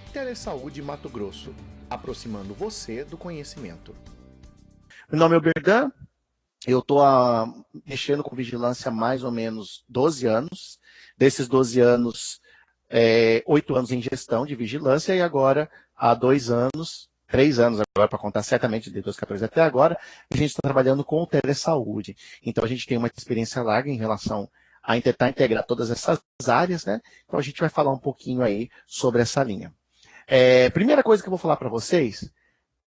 Telesaúde Mato Grosso, aproximando você do conhecimento. Meu nome é Berdan, eu estou mexendo com vigilância há mais ou menos 12 anos. Desses 12 anos, 8 anos em gestão de vigilância e agora há 2 anos, 3 anos agora, para contar certamente, de 2014 até agora, a gente está trabalhando com o telesaúde. Então a gente tem uma experiência larga em relação a tentar integrar todas essas áreas, né? Então a gente vai falar um pouquinho aí sobre essa linha. Primeira coisa que eu vou falar para vocês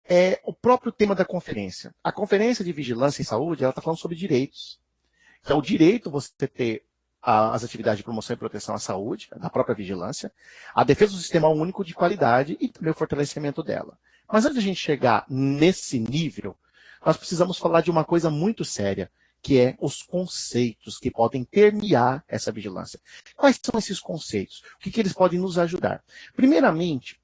é o próprio tema da conferência. A Conferência de Vigilância em Saúde, ela está falando sobre direitos. Então, o direito você ter as atividades de promoção e proteção à saúde, da própria vigilância, a defesa do sistema único de qualidade e também o fortalecimento dela. Mas antes de a gente chegar nesse nível, nós precisamos falar de uma coisa muito séria, que é os conceitos que podem permear essa vigilância. Quais são esses conceitos? O que eles podem nos ajudar? Primeiramente,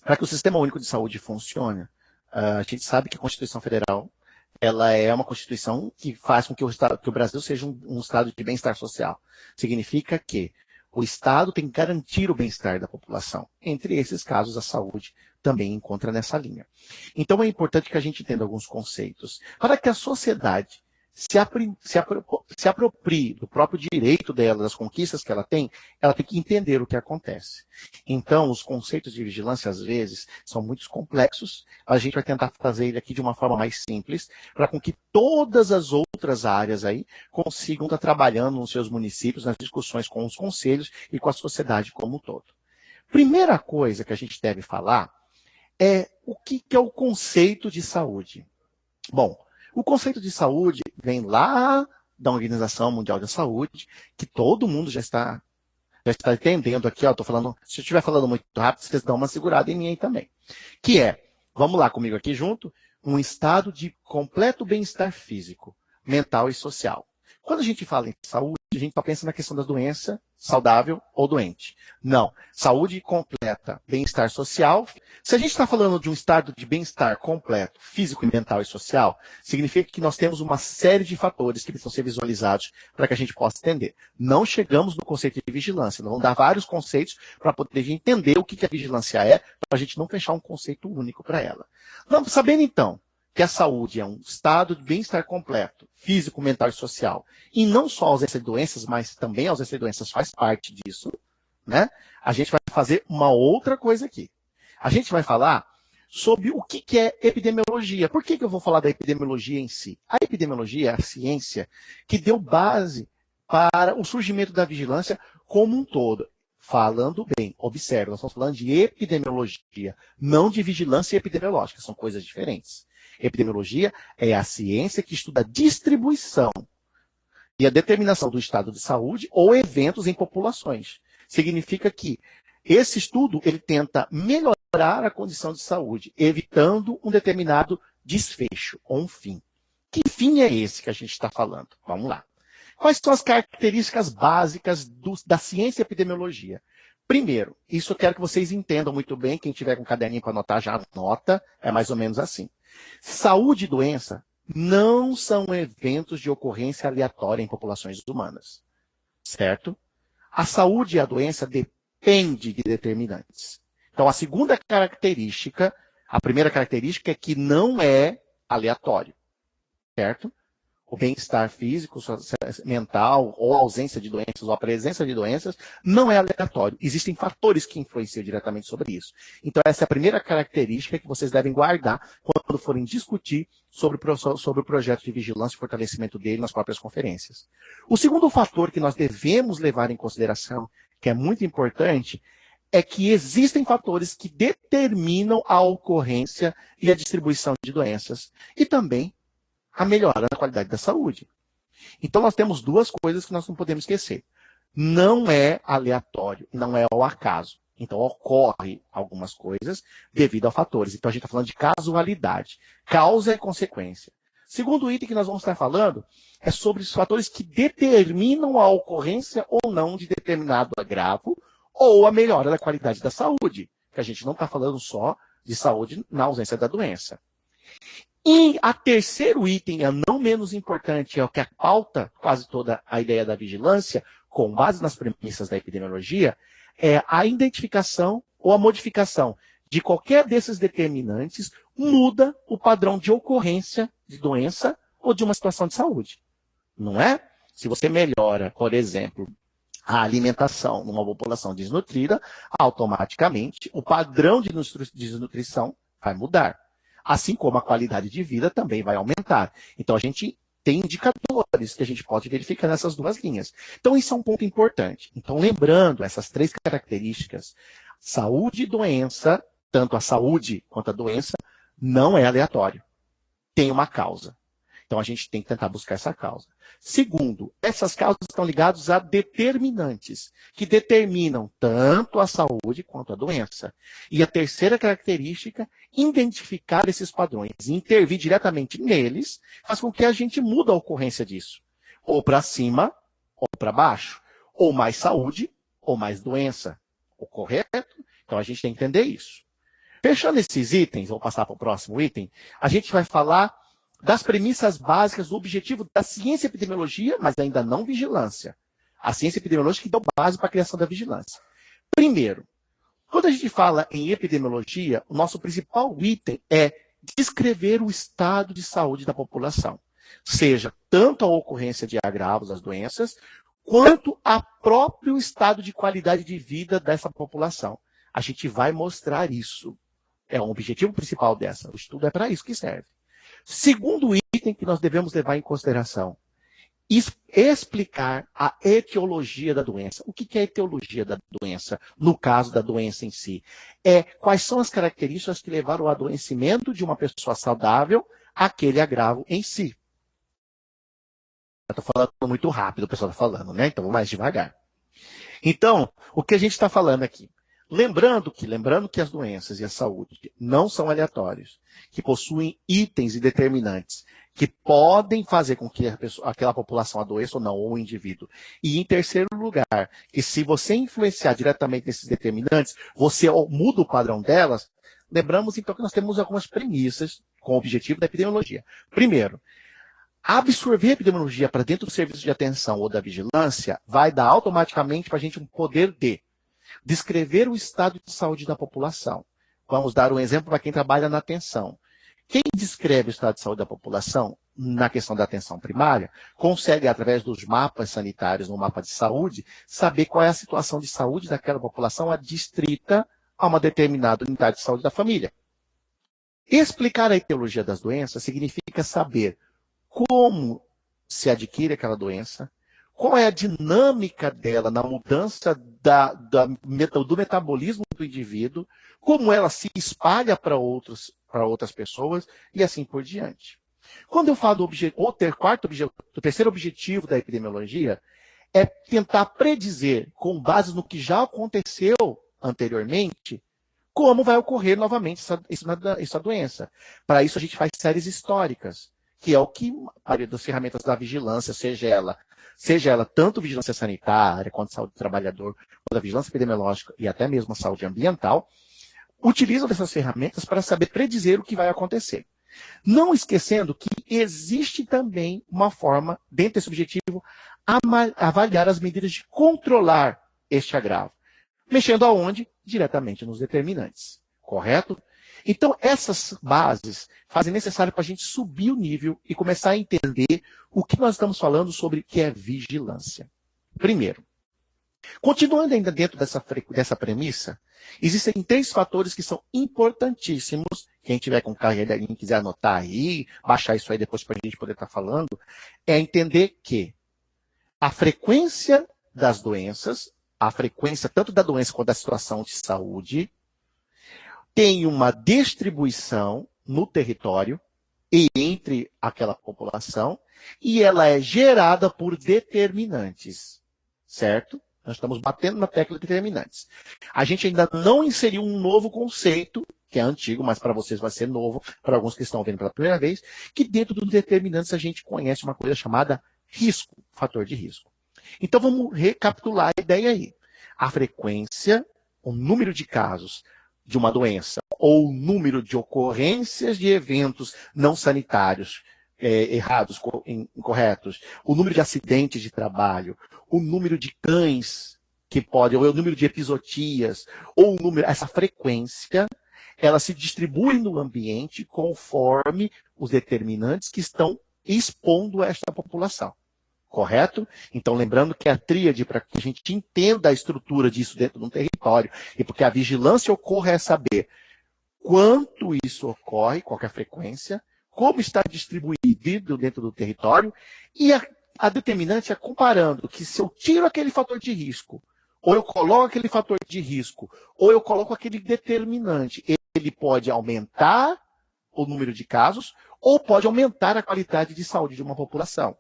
para que o Sistema Único de Saúde funcione, a gente sabe que a Constituição Federal ela é uma Constituição que faz com que o Brasil seja um Estado de bem-estar social. Significa que o Estado tem que garantir o bem-estar da população. Entre esses casos, a saúde também encontra nessa linha. Então, é importante que a gente entenda alguns conceitos. Para que a sociedade se aproprie do próprio direito dela, das conquistas que ela tem que entender o que acontece. Então, os conceitos de vigilância, às vezes, são muito complexos. A gente vai tentar fazer ele aqui de uma forma mais simples, para com que todas as outras áreas aí consigam estar trabalhando nos seus municípios, nas discussões com os conselhos e com a sociedade como um todo. Primeira coisa que a gente deve falar é o que é o conceito de saúde. Bom, o conceito de saúde vem lá da Organização Mundial da Saúde, que todo mundo já está entendendo aqui, ó, tô falando, se eu estiver falando muito rápido, vocês dão uma segurada em mim aí também. Que é, vamos lá comigo aqui junto, um estado de completo bem-estar físico, mental e social. Quando a gente fala em saúde, a gente só pensa na questão da doença, saudável ou doente. Não. Saúde completa, bem-estar social. Se a gente está falando de um estado de bem-estar completo, físico, mental e social, significa que nós temos uma série de fatores que precisam ser visualizados para que a gente possa entender. Não chegamos no conceito de vigilância. Nós vamos dar vários conceitos para poder entender o que a vigilância é, para a gente não fechar um conceito único para ela. Vamos sabendo então que a saúde é um estado de bem-estar completo, físico, mental e social, e não só a ausência de doenças, mas também a ausência de doenças faz parte disso, né? A gente vai fazer uma outra coisa aqui. A gente vai falar sobre o que é epidemiologia. Por que eu vou falar da epidemiologia em si? A epidemiologia é a ciência que deu base para o surgimento da vigilância como um todo. Falando bem, observe, nós estamos falando de epidemiologia, não de vigilância epidemiológica, são coisas diferentes. Epidemiologia é a ciência que estuda a distribuição e a determinação do estado de saúde ou eventos em populações. Significa que esse estudo ele tenta melhorar a condição de saúde, evitando um determinado desfecho ou um fim. Que fim é esse que a gente está falando? Vamos lá. Quais são as características básicas da ciência e epidemiologia? Primeiro, isso eu quero que vocês entendam muito bem, quem tiver com um caderninho para anotar já anota, é mais ou menos assim. Saúde e doença não são eventos de ocorrência aleatória em populações humanas, certo? A saúde e a doença dependem de determinantes. Então, a segunda característica, a primeira característica é que não é aleatório, certo? O bem-estar físico, mental, ou a ausência de doenças, ou a presença de doenças, não é aleatório. Existem fatores que influenciam diretamente sobre isso. Então, essa é a primeira característica que vocês devem guardar quando forem discutir sobre o projeto de vigilância e fortalecimento dele nas próprias conferências. O segundo fator que nós devemos levar em consideração, que é muito importante, é que existem fatores que determinam a ocorrência e a distribuição de doenças. E também a melhora da qualidade da saúde. Então, nós temos duas coisas que nós não podemos esquecer. Não é aleatório, não é ao acaso. Então, ocorre algumas coisas devido a fatores. Então, a gente está falando de casualidade. Causa e consequência. Segundo item que nós vamos estar falando é sobre os fatores que determinam a ocorrência ou não de determinado agravo ou a melhora da qualidade da saúde. Que a gente não está falando só de saúde na ausência da doença. E a terceiro item, é não menos importante, é o que pauta quase toda a ideia da vigilância, com base nas premissas da epidemiologia, é a identificação ou a modificação de qualquer desses determinantes muda o padrão de ocorrência de doença ou de uma situação de saúde. Não é? Se você melhora, por exemplo, a alimentação numa população desnutrida, automaticamente o padrão de desnutrição vai mudar. Assim como a qualidade de vida também vai aumentar. Então a gente tem indicadores que a gente pode verificar nessas duas linhas. Então isso é um ponto importante. Então lembrando essas três características, saúde e doença, tanto a saúde quanto a doença, não é aleatório. Tem uma causa. Então a gente tem que tentar buscar essa causa. Segundo, essas causas estão ligadas a determinantes, que determinam tanto a saúde quanto a doença. E a terceira característica, identificar esses padrões e intervir diretamente neles, faz com que a gente mude a ocorrência disso. Ou para cima, ou para baixo. Ou mais saúde, ou mais doença. O correto? Então a gente tem que entender isso. Fechando esses itens, vou passar para o próximo item, a gente vai falar das premissas básicas do objetivo da ciência e epidemiologia, mas ainda não vigilância. A ciência epidemiológica que deu base para a criação da vigilância. Primeiro, quando a gente fala em epidemiologia, o nosso principal item é descrever o estado de saúde da população. Seja tanto a ocorrência de agravos das doenças, quanto a próprio estado de qualidade de vida dessa população. A gente vai mostrar isso. É um objetivo principal dessa. O estudo é para isso que serve. Segundo item que nós devemos levar em consideração, explicar a etiologia da doença. O que é a etiologia da doença? No caso da doença em si, quais são as características que levaram ao adoecimento de uma pessoa saudável àquele agravo em si. Eu estou falando muito rápido, o pessoal está falando, né? Então vou mais devagar. Então, o que a gente está falando aqui? Lembrando que as doenças e a saúde não são aleatórios, que possuem itens e determinantes que podem fazer com que aquela população adoeça ou não, ou o indivíduo. E em terceiro lugar, que se você influenciar diretamente nesses determinantes, você muda o padrão delas. Lembramos então que nós temos algumas premissas com o objetivo da epidemiologia. Primeiro, absorver a epidemiologia para dentro do serviço de atenção ou da vigilância vai dar automaticamente para a gente um poder de descrever o estado de saúde da população. Vamos dar um exemplo para quem trabalha na atenção. Quem descreve o estado de saúde da população na questão da atenção primária, consegue, através dos mapas sanitários no mapa de saúde, saber qual é a situação de saúde daquela população adstrita a uma determinada unidade de saúde da família. Explicar a etiologia das doenças significa saber como se adquire aquela doença, qual é a dinâmica dela na mudança do metabolismo do indivíduo, como ela se espalha para outras pessoas e assim por diante. Quando eu falo do terceiro objetivo da epidemiologia, é tentar predizer, com base no que já aconteceu anteriormente, como vai ocorrer novamente essa doença. Para isso a gente faz séries históricas, que é o que a maioria das ferramentas da vigilância, seja ela tanto vigilância sanitária, quanto saúde do trabalhador, quanto a vigilância epidemiológica e até mesmo a saúde ambiental, utilizam dessas ferramentas para saber predizer o que vai acontecer. Não esquecendo que existe também uma forma, dentro desse objetivo, avaliar as medidas de controlar este agravo. Mexendo aonde? Diretamente nos determinantes. Correto? Então, essas bases fazem necessário para a gente subir o nível e começar a entender o que nós estamos falando sobre o que é vigilância. Primeiro, continuando ainda dentro dessa premissa, existem 3 fatores que são importantíssimos. Quem tiver com carreira, quem quiser anotar aí, baixar isso aí depois para a gente poder estar falando, é entender que a frequência das doenças, a frequência tanto da doença quanto da situação de saúde, tem uma distribuição no território e entre aquela população, e ela é gerada por determinantes, certo? Nós estamos batendo na tecla de determinantes. A gente ainda não inseriu um novo conceito, que é antigo, mas para vocês vai ser novo, para alguns que estão vendo pela primeira vez, que dentro dos determinantes a gente conhece uma coisa chamada risco, fator de risco. Então vamos recapitular a ideia aí. A frequência, o número de casos de uma doença, ou o número de ocorrências de eventos não sanitários incorretos, o número de acidentes de trabalho, o número de cães que pode, ou é o número de episotias, ou o número, essa frequência, ela se distribui no ambiente conforme os determinantes que estão expondo esta população. Correto? Então, lembrando que a tríade, para que a gente entenda a estrutura disso dentro de um território, e porque a vigilância ocorre é saber quanto isso ocorre, qual que é a frequência, como está distribuído dentro do território, e a determinante é comparando que se eu tiro aquele fator de risco, ou eu coloco aquele fator de risco, ou eu coloco aquele determinante, ele pode aumentar o número de casos, ou pode aumentar a qualidade de saúde de uma população,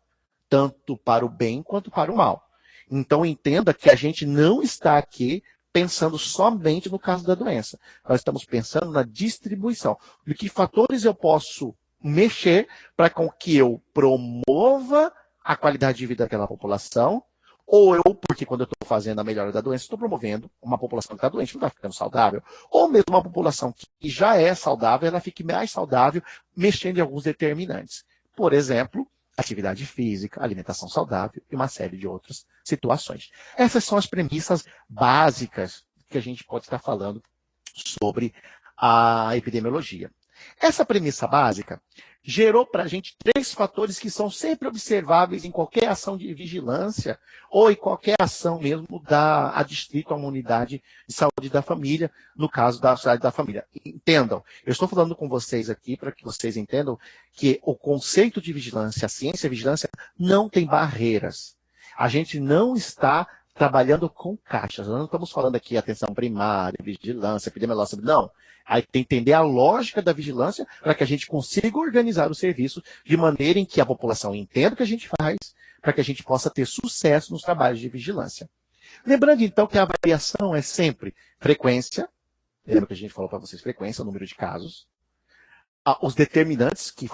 tanto para o bem quanto para o mal. Então, entenda que a gente não está aqui pensando somente no caso da doença. Nós estamos pensando na distribuição. De que fatores eu posso mexer para com que eu promova a qualidade de vida daquela população, ou eu, porque quando eu estou fazendo a melhora da doença, estou promovendo uma população que está doente, não está ficando saudável, ou mesmo uma população que já é saudável, ela fique mais saudável, mexendo em alguns determinantes. Por exemplo, atividade física, alimentação saudável e uma série de outras situações. Essas são as premissas básicas que a gente pode estar falando sobre a epidemiologia. Essa premissa básica gerou para a gente 3 fatores que são sempre observáveis em qualquer ação de vigilância ou em qualquer ação mesmo adstrito a uma unidade de saúde da família, no caso da saúde da família. Entendam, eu estou falando com vocês aqui para que vocês entendam que o conceito de vigilância, a ciência de vigilância, não tem barreiras. A gente não está trabalhando com caixas. Nós não estamos falando aqui atenção primária, vigilância, epidemiológica, não. Aí tem que entender a lógica da vigilância para que a gente consiga organizar o serviço de maneira em que a população entenda o que a gente faz, para que a gente possa ter sucesso nos trabalhos de vigilância. Lembrando, então, que a variação é sempre frequência, lembra que a gente falou para vocês frequência, o número de casos, os determinantes que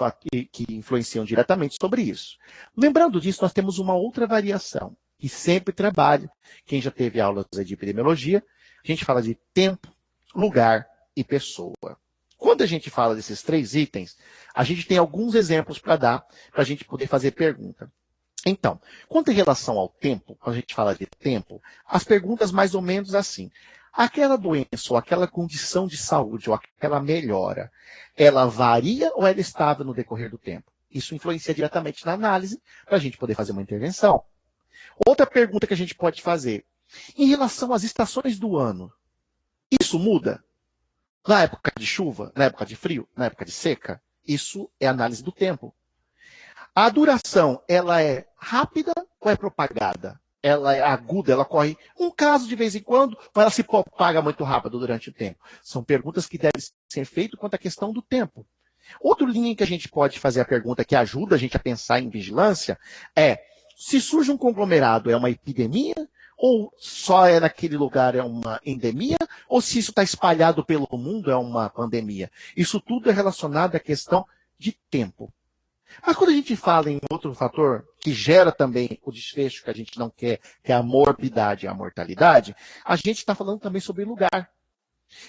influenciam diretamente sobre isso. Lembrando disso, nós temos uma outra variação, que sempre trabalha, quem já teve aulas de epidemiologia, a gente fala de tempo, lugar e pessoa. Quando a gente fala desses 3 itens, a gente tem alguns exemplos para dar, para a gente poder fazer pergunta. Então, quanto em relação ao tempo, quando a gente fala de tempo, as perguntas mais ou menos assim. Aquela doença, ou aquela condição de saúde, ou aquela melhora, ela varia ou ela é estável no decorrer do tempo? Isso influencia diretamente na análise, para a gente poder fazer uma intervenção. Outra pergunta que a gente pode fazer, em relação às estações do ano, isso muda? Na época de chuva, na época de frio, na época de seca? Isso é análise do tempo. A duração, ela é rápida ou é propagada? Ela é aguda, ela corre um caso de vez em quando, ou ela se propaga muito rápido durante o tempo? São perguntas que devem ser feitas quanto à questão do tempo. Outra linha em que a gente pode fazer a pergunta que ajuda a gente a pensar em vigilância é, se surge um conglomerado, é uma epidemia? Ou só é naquele lugar, é uma endemia? Ou se isso está espalhado pelo mundo, é uma pandemia? Isso tudo é relacionado à questão de tempo. Mas quando a gente fala em outro fator que gera também o desfecho que a gente não quer, que é a morbidade e a mortalidade, a gente está falando também sobre lugar.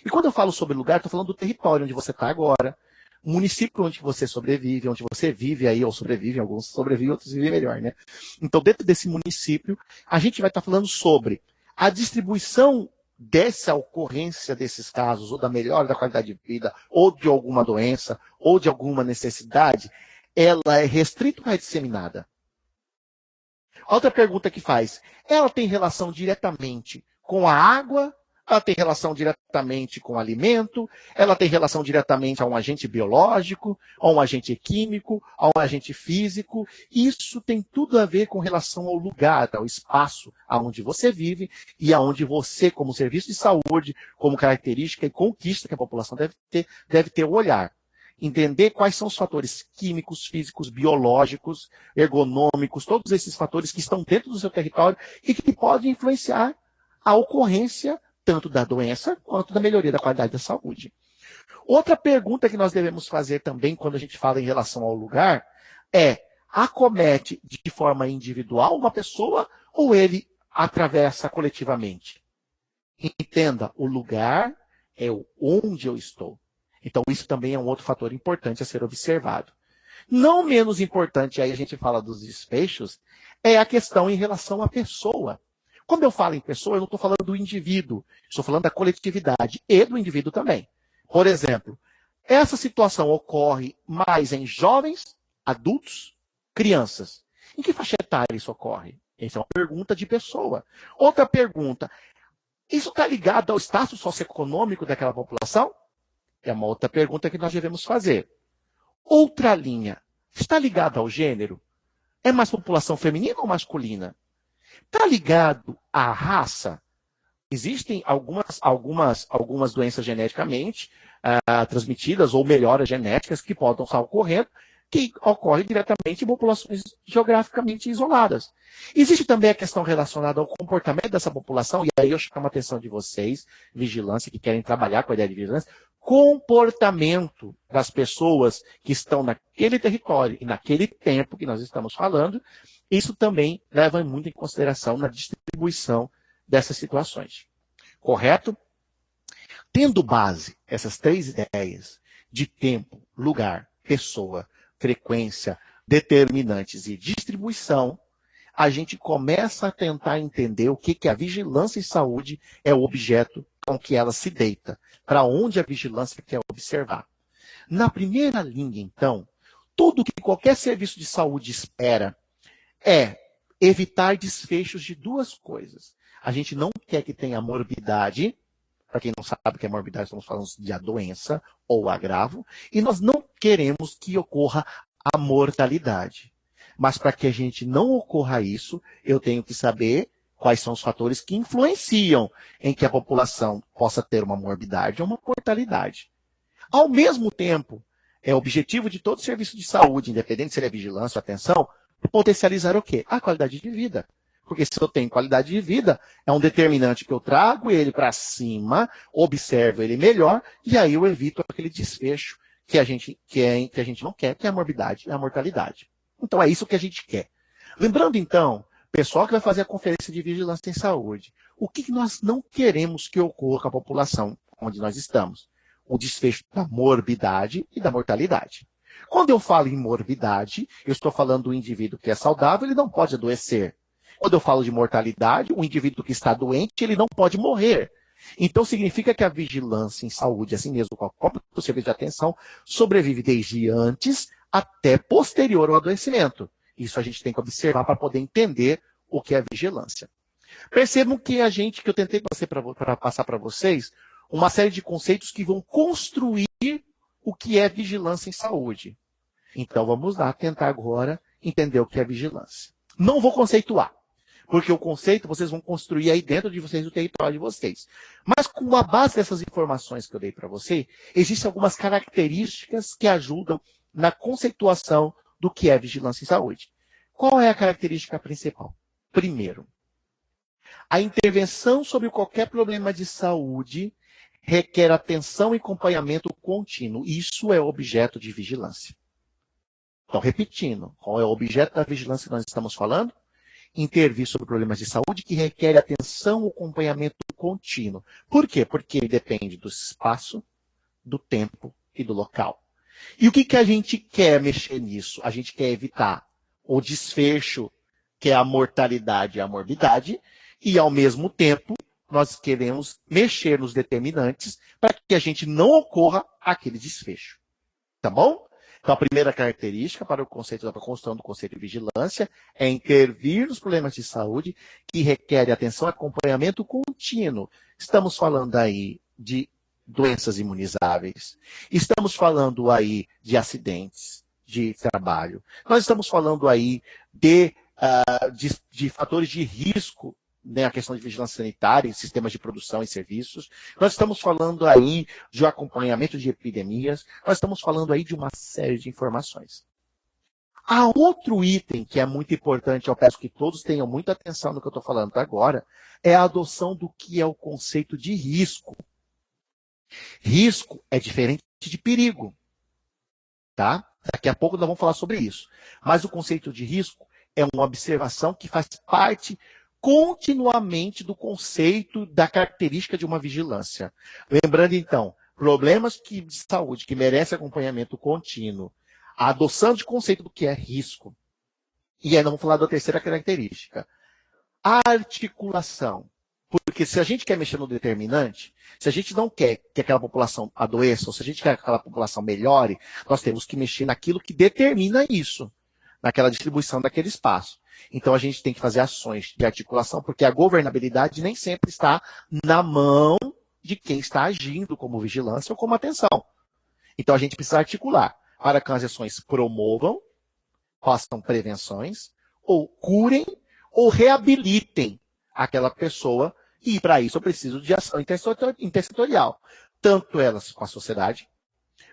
E quando eu falo sobre lugar, estou falando do território onde você está agora, o município onde você sobrevive, onde você vive aí, ou sobrevive, alguns sobrevivem, outros vivem melhor, né? Então, dentro desse município, a gente vai estar falando sobre a distribuição dessa ocorrência desses casos, ou da melhora da qualidade de vida, ou de alguma doença, ou de alguma necessidade, ela é restrita ou é disseminada? Outra pergunta que faz, ela tem relação diretamente com a água? Ela tem relação diretamente com o alimento, ela tem relação diretamente a um agente biológico, a um agente químico, a um agente físico. Isso tem tudo a ver com relação ao lugar, ao espaço aonde você vive e aonde você, como serviço de saúde, como característica e conquista que a população deve ter o olhar. Entender quais são os fatores químicos, físicos, biológicos, ergonômicos, todos esses fatores que estão dentro do seu território e que podem influenciar a ocorrência tanto da doença quanto da melhoria da qualidade da saúde. Outra pergunta que nós devemos fazer também quando a gente fala em relação ao lugar é, acomete de forma individual uma pessoa ou ele atravessa coletivamente? Entenda, o lugar é onde eu estou. Então isso também é um outro fator importante a ser observado. Não menos importante, aí a gente fala dos desfechos, é a questão em relação à pessoa. Quando eu falo em pessoa, eu não estou falando do indivíduo, estou falando da coletividade e do indivíduo também. Por exemplo, essa situação ocorre mais em jovens, adultos, crianças. Em que faixa etária isso ocorre? Essa é uma pergunta de pessoa. Outra pergunta, isso está ligado ao status socioeconômico daquela população? É uma outra pergunta que nós devemos fazer. Outra linha, está ligado ao gênero? É mais população feminina ou masculina? Está ligado à raça? Existem algumas doenças geneticamente transmitidas ou melhoras genéticas que podem estar ocorrendo, que ocorrem diretamente em populações geograficamente isoladas. Existe também a questão relacionada ao comportamento dessa população, e aí eu chamo a atenção de vocês, vigilância, que querem trabalhar com a ideia de vigilância, comportamento das pessoas que estão naquele território e naquele tempo que nós estamos falando, isso também leva muito em consideração na distribuição dessas situações. Correto? Tendo base essas três ideias de tempo, lugar, pessoa, frequência, determinantes e distribuição, a gente começa a tentar entender o que a vigilância em saúde é o objeto com que ela se deita, para onde a vigilância quer observar. Na primeira linha, então, tudo que qualquer serviço de saúde espera é evitar desfechos de duas coisas. A gente não quer que tenha morbidade, para quem não sabe o que é morbidade, estamos falando de a doença ou agravo, e nós não queremos que ocorra a mortalidade. Mas para que a gente não ocorra isso, eu tenho que saber quais são os fatores que influenciam em que a população possa ter uma morbidade ou uma mortalidade. Ao mesmo tempo, é objetivo de todo serviço de saúde, independente se ele é vigilância ou atenção, potencializar o quê? A qualidade de vida. Porque se eu tenho qualidade de vida, é um determinante que eu trago ele para cima, observo ele melhor, e aí eu evito aquele desfecho que a gente não quer, que é a morbidade e a mortalidade. Então é isso que a gente quer. Lembrando então, pessoal que vai fazer a conferência de vigilância em saúde, o que nós não queremos que ocorra com a população onde nós estamos? O desfecho da morbidade e da mortalidade. Quando eu falo em morbidade, eu estou falando do indivíduo que é saudável, ele não pode adoecer. Quando eu falo de mortalidade, o indivíduo que está doente, ele não pode morrer. Então, significa que a vigilância em saúde, assim mesmo como o serviço de atenção, sobrevive desde antes até posterior ao adoecimento. Isso a gente tem que observar para poder entender o que é vigilância. Percebam que eu tentei passar para vocês uma série de conceitos que vão construir o que é vigilância em saúde. Então, vamos lá tentar agora entender o que é vigilância. Não vou conceituar, porque o conceito vocês vão construir aí dentro de vocês, do território de vocês. Mas com a base dessas informações que eu dei para você, existem algumas características que ajudam na conceituação do que é vigilância em saúde. Qual é a característica principal? Primeiro, a intervenção sobre qualquer problema de saúde requer atenção e acompanhamento contínuo. Isso é objeto de vigilância. Então, repetindo, qual é o objeto da vigilância que nós estamos falando? Intervir sobre problemas de saúde que requer atenção e acompanhamento contínuo. Por quê? Porque ele depende do espaço, do tempo e do local. E o que a gente quer mexer nisso? A gente quer evitar o desfecho, que é a mortalidade e a morbidade, e ao mesmo tempo nós queremos mexer nos determinantes para que a gente não ocorra aquele desfecho. Tá bom? Então, a primeira característica para a construção do conceito de vigilância é intervir nos problemas de saúde que requerem atenção e acompanhamento contínuo. Estamos falando aí de doenças imunizáveis. Estamos falando aí de acidentes de trabalho. Nós estamos falando aí de fatores de risco, né, a questão de vigilância sanitária, sistemas de produção e serviços. Nós estamos falando aí de acompanhamento de epidemias. Nós estamos falando aí de uma série de informações. Há outro item que é muito importante, eu peço que todos tenham muita atenção no que eu estou falando agora, é a adoção do que é o conceito de risco. Risco é diferente de perigo, tá? Daqui a pouco nós vamos falar sobre isso. Mas o conceito de risco é uma observação que faz parte continuamente do conceito da característica de uma vigilância. Lembrando, então, problemas de saúde que merecem acompanhamento contínuo, a adoção de conceito do que é risco. E aí nós vamos falar da terceira característica. articulação. Porque se a gente quer mexer no determinante, se a gente não quer que aquela população adoeça, ou se a gente quer que aquela população melhore, nós temos que mexer naquilo que determina isso, naquela distribuição daquele espaço. Então a gente tem que fazer ações de articulação, porque a governabilidade nem sempre está na mão de quem está agindo como vigilância ou como atenção. Então a gente precisa articular para que as ações promovam, façam prevenções, ou curem, ou reabilitem aquela pessoa, e para isso eu preciso de ação intersetorial. Tanto elas com a sociedade,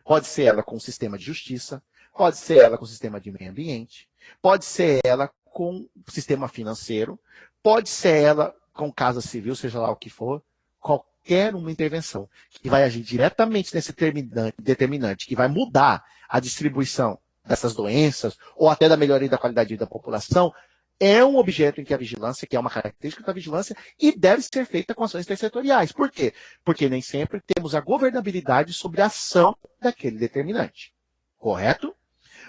pode ser ela com o sistema de justiça, pode ser ela com o sistema de meio ambiente, pode ser ela com o sistema financeiro, pode ser ela com casa civil, seja lá o que for, qualquer uma intervenção que vai agir diretamente nesse determinante, que vai mudar a distribuição dessas doenças, ou até da melhoria da qualidade de vida da população, é um objeto em que a vigilância, que é uma característica da vigilância, e deve ser feita com ações intersetoriais. Por quê? Porque nem sempre temos a governabilidade sobre a ação daquele determinante. Correto?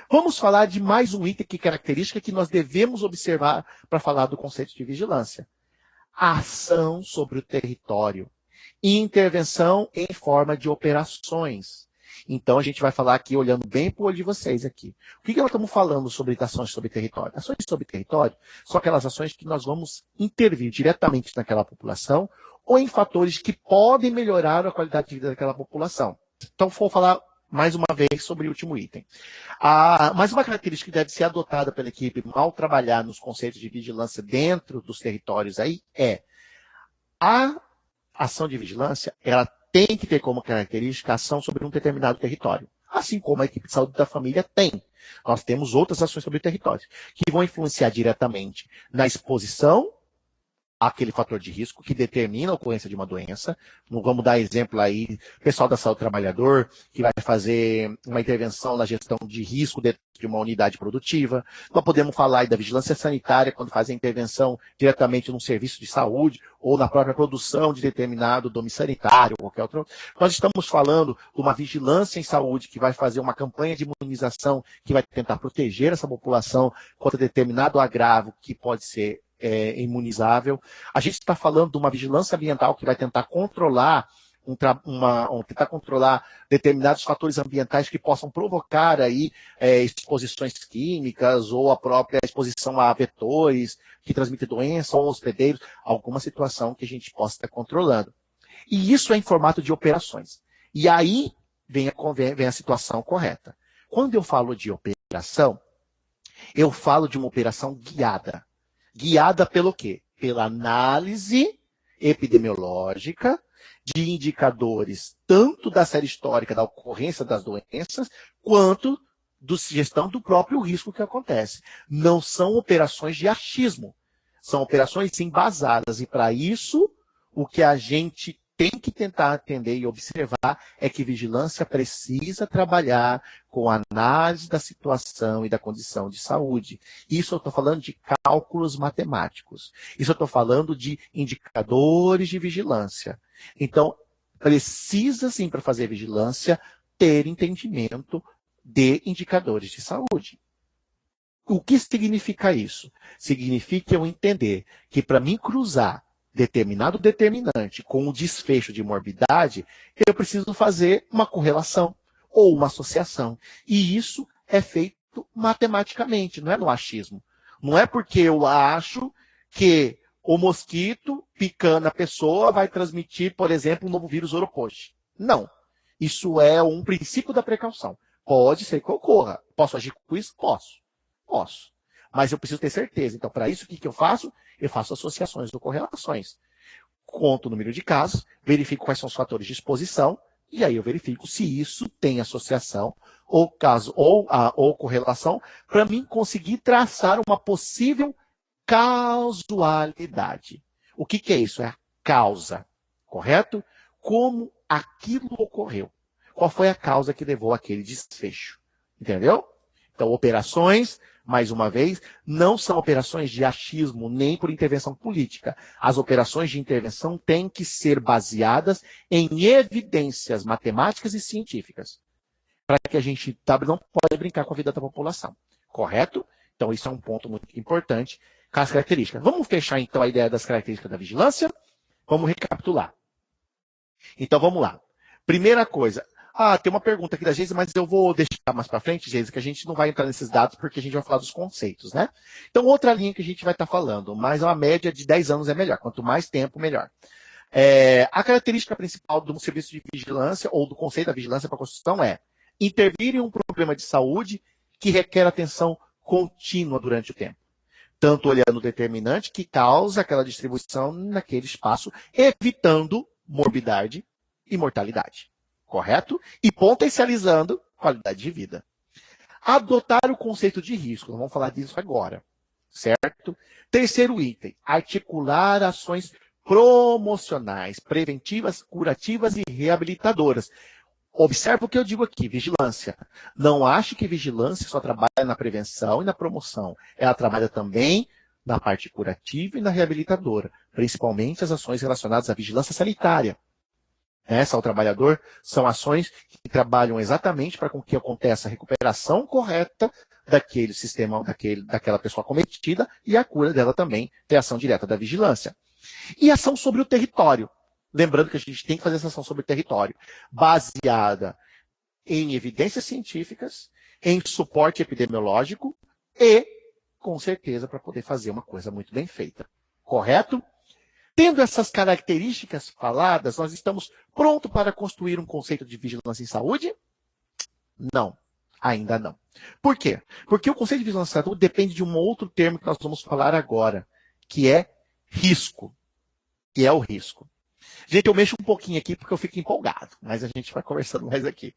Vamos falar de mais um item que característica que nós devemos observar para falar do conceito de vigilância. A ação sobre o território. Intervenção em forma de operações. Então, a gente vai falar aqui, olhando bem para o olho de vocês aqui. O que nós estamos falando sobre ações sobre território? Ações sobre território são aquelas ações que nós vamos intervir diretamente naquela população ou em fatores que podem melhorar a qualidade de vida daquela população. Então, vou falar mais uma vez sobre o último item. Mais uma característica que deve ser adotada pela equipe ao trabalhar nos conceitos de vigilância dentro dos territórios aí é a ação de vigilância, ela tem que ter como característica a ação sobre um determinado território. Assim como a equipe de saúde da família tem. Nós temos outras ações sobre o território, que vão influenciar diretamente na exposição àquele fator de risco que determina a ocorrência de uma doença. Vamos dar exemplo aí, pessoal da saúde do trabalhador, que vai fazer uma intervenção na gestão de risco dentro de uma unidade produtiva. Nós podemos falar aí da vigilância sanitária, quando faz a intervenção diretamente num serviço de saúde ou na própria produção de determinado domínio sanitário ou qualquer outro. Nós estamos falando de uma vigilância em saúde que vai fazer uma campanha de imunização que vai tentar proteger essa população contra determinado agravo que pode ser imunizável. A gente está falando de uma vigilância ambiental que vai tentar controlar tentar controlar determinados fatores ambientais que possam provocar aí exposições químicas ou a própria exposição a vetores que transmitem doença ou hospedeiros, alguma situação que a gente possa estar controlando. E isso é em formato de operações. E aí vem a situação correta. Quando eu falo de operação, eu falo de uma operação guiada. Guiada pelo quê? Pela análise epidemiológica de indicadores tanto da série histórica da ocorrência das doenças, quanto da gestão do próprio risco que acontece. Não são operações de achismo, são operações embasadas. E para isso, o que a gente tem que tentar atender e observar é que vigilância precisa trabalhar com análise da situação e da condição de saúde. Isso eu estou falando de cálculos matemáticos. Isso eu estou falando de indicadores de vigilância. Então, precisa sim, para fazer vigilância, ter entendimento de indicadores de saúde. O que significa isso? Significa eu entender que para mim cruzar determinado determinante com o desfecho de morbidade, eu preciso fazer uma correlação ou uma associação. E isso é feito matematicamente, não é no achismo. Não é porque eu acho que o mosquito picando a pessoa vai transmitir, por exemplo, um novo vírus Oropoche. Não. Isso é um princípio da precaução. Pode ser que ocorra. Posso agir com isso? Posso. Posso. Mas eu preciso ter certeza. Então, para isso, o que eu faço? Eu faço associações ou correlações. Conto o número de casos, verifico quais são os fatores de exposição, e aí eu verifico se isso tem associação ou correlação, para mim conseguir traçar uma possível causalidade. O que é isso? É a causa, correto? Como aquilo ocorreu. Qual foi a causa que levou àquele desfecho? Entendeu? Então, operações, mais uma vez, não são operações de achismo nem por intervenção política. As operações de intervenção têm que ser baseadas em evidências matemáticas e científicas, para que a gente não pode brincar com a vida da população. Correto? Então, isso é um ponto muito importante. com as características. Vamos fechar, então, a ideia das características da vigilância? Vamos recapitular. Então, vamos lá. Primeira coisa. Tem uma pergunta aqui da Geise, mas eu vou deixar mais para frente, Geise, que a gente não vai entrar nesses dados, porque a gente vai falar dos conceitos, né? Então, outra linha que a gente vai estar falando, mas uma média de 10 anos é melhor. Quanto mais tempo, melhor. A característica principal do serviço de vigilância, ou do conceito da vigilância para a construção, é intervir em um problema de saúde que requer atenção contínua durante o tempo. Tanto olhando o determinante que causa aquela distribuição naquele espaço, evitando morbidade e mortalidade. Correto? E potencializando qualidade de vida. Adotar o conceito de risco. Nós vamos falar disso agora. Certo? Terceiro item. Articular ações promocionais, preventivas, curativas e reabilitadoras. Observe o que eu digo aqui, vigilância. Não ache que vigilância só trabalha na prevenção e na promoção. Ela trabalha também na parte curativa e na reabilitadora, principalmente as ações relacionadas à vigilância sanitária. Essa ao trabalhador são ações que trabalham exatamente para que aconteça a recuperação correta daquele sistema, daquela pessoa cometida e a cura dela também tem ação direta da vigilância. E ação sobre o território. Lembrando que a gente tem que fazer essa ação sobre o território, baseada em evidências científicas, em suporte epidemiológico e, com certeza, para poder fazer uma coisa muito bem feita. Correto? Tendo essas características faladas, nós estamos prontos para construir um conceito de vigilância em saúde? Não, ainda não. Por quê? Porque o conceito de vigilância em saúde depende de um outro termo que nós vamos falar agora, que é risco. Que é o risco. Gente, eu mexo um pouquinho aqui porque eu fico empolgado, mas a gente vai conversando mais aqui.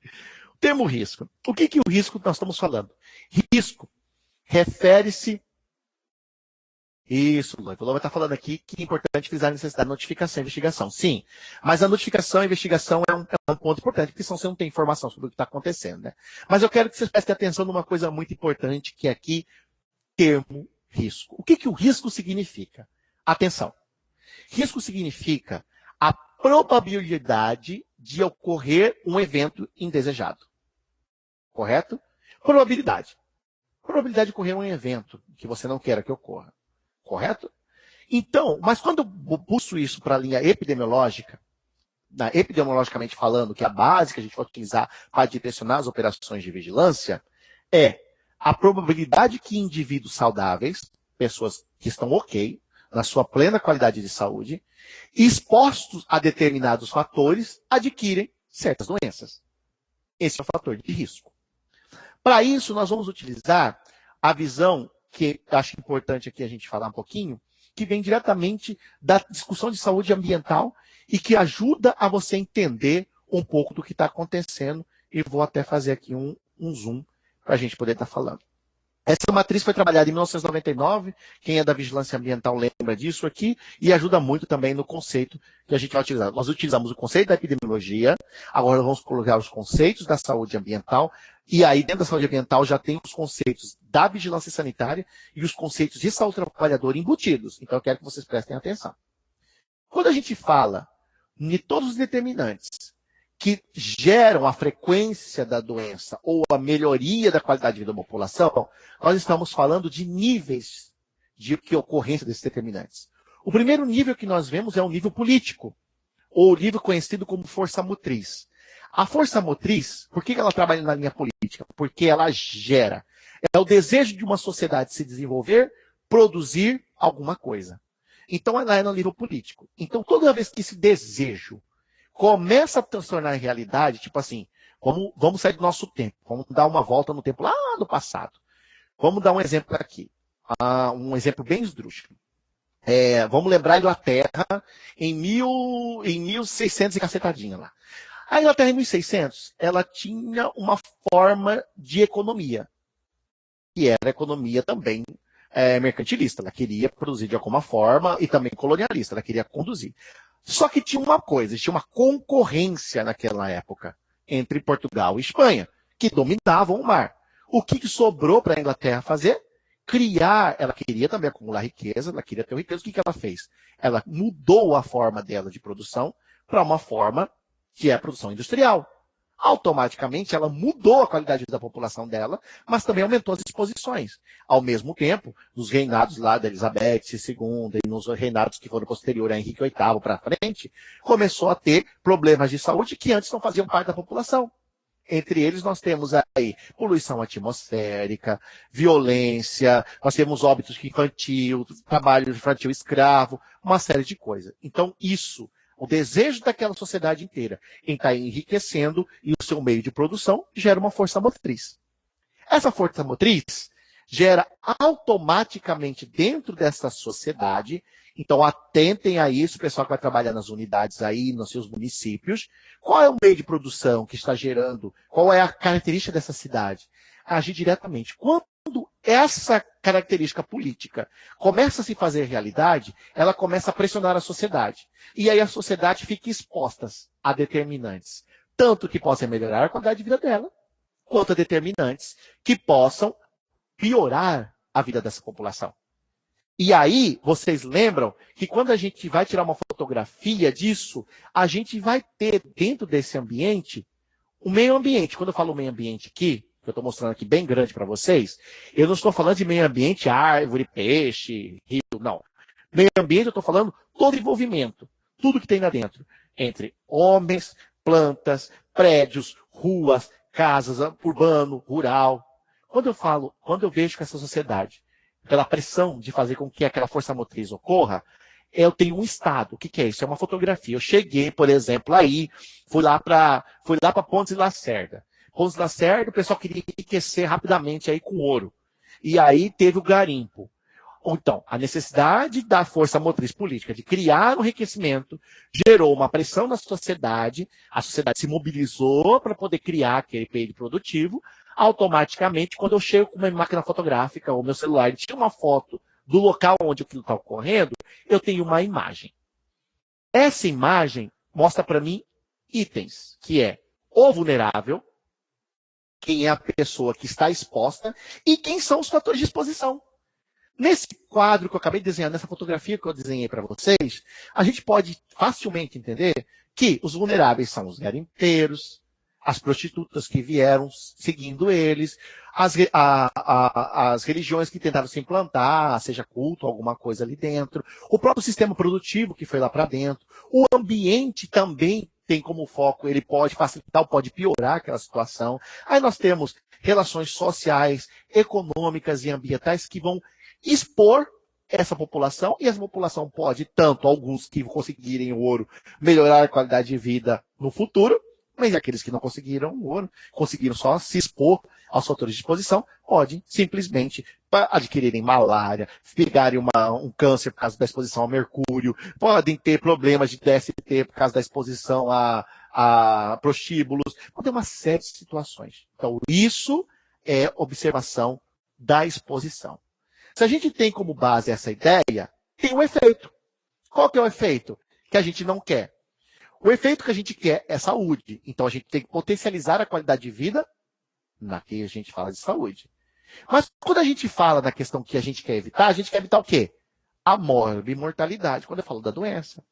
O termo risco. O que é o risco que nós estamos falando? Risco refere-se... Isso, Lula. O Lula está falando aqui que é importante frisar a necessidade de notificação e investigação. Sim, mas a notificação e investigação é um ponto importante, porque senão você não tem informação sobre o que está acontecendo, né? Mas eu quero que vocês prestem atenção numa coisa muito importante, que é aqui, termo risco. O que o risco significa? Atenção. Risco significa a probabilidade de ocorrer um evento indesejado. Correto? Probabilidade. Probabilidade de ocorrer um evento que você não queira que ocorra. Correto? Então, mas quando eu puxo isso para a linha epidemiológica, epidemiologicamente falando, que é a base que a gente vai utilizar para direcionar as operações de vigilância, é a probabilidade que indivíduos saudáveis, pessoas que estão ok, na sua plena qualidade de saúde, expostos a determinados fatores, adquirem certas doenças. Esse é o fator de risco. Para isso, nós vamos utilizar a visão que acho importante aqui a gente falar um pouquinho, que vem diretamente da discussão de saúde ambiental e que ajuda a você entender um pouco do que está acontecendo, e vou até fazer aqui um zoom para a gente poder estar falando. Essa matriz foi trabalhada em 1999, quem é da vigilância ambiental lembra disso aqui, e ajuda muito também no conceito que a gente vai utilizar. Nós utilizamos o conceito da epidemiologia, agora vamos colocar os conceitos da saúde ambiental, e aí dentro da saúde ambiental já tem os conceitos da vigilância sanitária e os conceitos de saúde do trabalhador embutidos. Então eu quero que vocês prestem atenção. Quando a gente fala de todos os determinantes que geram a frequência da doença ou a melhoria da qualidade de vida da população, nós estamos falando de níveis de ocorrência desses determinantes. O primeiro nível que nós vemos é o nível político, ou o nível conhecido como força motriz. A força motriz, por que ela trabalha na linha política? Porque ela gera. É o desejo de uma sociedade se desenvolver, produzir alguma coisa. Então ela é no nível político. Então toda vez que esse desejo começa a transtornar em realidade, tipo assim, vamos sair do nosso tempo, vamos dar uma volta no tempo lá no passado. Vamos dar um exemplo aqui, um exemplo bem esdrúxulo. Vamos lembrar a Inglaterra em 1600 e cacetadinha lá. A Inglaterra em 1600, ela tinha uma forma de economia, que era economia também mercantilista. Ela queria produzir de alguma forma e também colonialista, ela queria conduzir. Só que tinha uma coisa, tinha uma concorrência naquela época entre Portugal e Espanha, que dominavam o mar. O que sobrou para a Inglaterra fazer? Ela queria também acumular riqueza, ela queria ter riqueza. O que ela fez? Ela mudou a forma dela de produção para uma forma que é a produção industrial. Automaticamente, ela mudou a qualidade da população dela, mas também aumentou as exposições. Ao mesmo tempo, nos reinados lá da Elizabeth II e nos reinados que foram posteriores a Henrique VIII para frente, começou a ter problemas de saúde que antes não faziam parte da população. Entre eles, nós temos aí poluição atmosférica, violência, nós temos óbitos infantil, trabalho infantil escravo, uma série de coisas. Então, isso, o desejo daquela sociedade inteira em estar enriquecendo e o seu meio de produção gera uma força motriz. Essa força motriz gera automaticamente dentro dessa sociedade. Então, atentem a isso, pessoal que vai trabalhar nas unidades aí, nos seus municípios. Qual é o meio de produção que está gerando? Qual é a característica dessa cidade? Agir diretamente. Quando essa característica política começa a se fazer realidade, ela começa a pressionar a sociedade. E aí a sociedade fica exposta a determinantes, tanto que possam melhorar a qualidade de vida dela, quanto a determinantes que possam piorar a vida dessa população. E aí, vocês lembram que quando a gente vai tirar uma fotografia disso, a gente vai ter dentro desse ambiente, o meio ambiente. Quando eu falo meio ambiente aqui, que eu estou mostrando aqui bem grande para vocês, eu não estou falando de meio ambiente, árvore, peixe, rio, não. Meio ambiente, eu estou falando todo envolvimento, tudo que tem lá dentro, entre homens, plantas, prédios, ruas, casas, urbano, rural. Quando eu vejo que essa sociedade, pela pressão de fazer com que aquela força motriz ocorra, eu tenho um estado. O que é isso? É uma fotografia. Eu cheguei, por exemplo, aí, fui lá para Pontes de Lacerda. Pontes de Lacerda, o pessoal queria enriquecer rapidamente aí com ouro. E aí teve o garimpo. Então, a necessidade da força motriz política de criar um enriquecimento gerou uma pressão na sociedade, a sociedade se mobilizou para poder criar aquele meio produtivo. Automaticamente, quando eu chego com uma máquina fotográfica ou meu celular e tiro uma foto do local onde aquilo está ocorrendo, eu tenho uma imagem. Essa imagem mostra para mim itens, que é o vulnerável, quem é a pessoa que está exposta e quem são os fatores de exposição. Nesse quadro que eu acabei de desenhar, nessa fotografia que eu desenhei para vocês, a gente pode facilmente entender que os vulneráveis são os garimpeiros, as prostitutas que vieram seguindo eles, as religiões que tentaram se implantar, seja culto, alguma coisa ali dentro, o próprio sistema produtivo que foi lá para dentro, o ambiente também tem como foco, ele pode facilitar ou pode piorar aquela situação. Aí nós temos relações sociais, econômicas e ambientais que vão expor essa população, e essa população pode, tanto alguns que conseguirem o ouro, melhorar a qualidade de vida no futuro, mas aqueles que não conseguiram o ouro, conseguiram só se expor aos fatores de exposição, podem simplesmente adquirirem malária, pegarem um câncer por causa da exposição ao mercúrio, podem ter problemas de DST por causa da exposição a prostíbulos, pode ter uma série de situações. Então, isso é observação da exposição. Se a gente tem como base essa ideia, tem um efeito. Qual que é o efeito? Que a gente não quer. O efeito que a gente quer é saúde. Então, a gente tem que potencializar a qualidade de vida na que a gente fala de saúde. Mas quando a gente fala da questão que a gente quer evitar o quê? A morbimortalidade, quando eu falo da doença.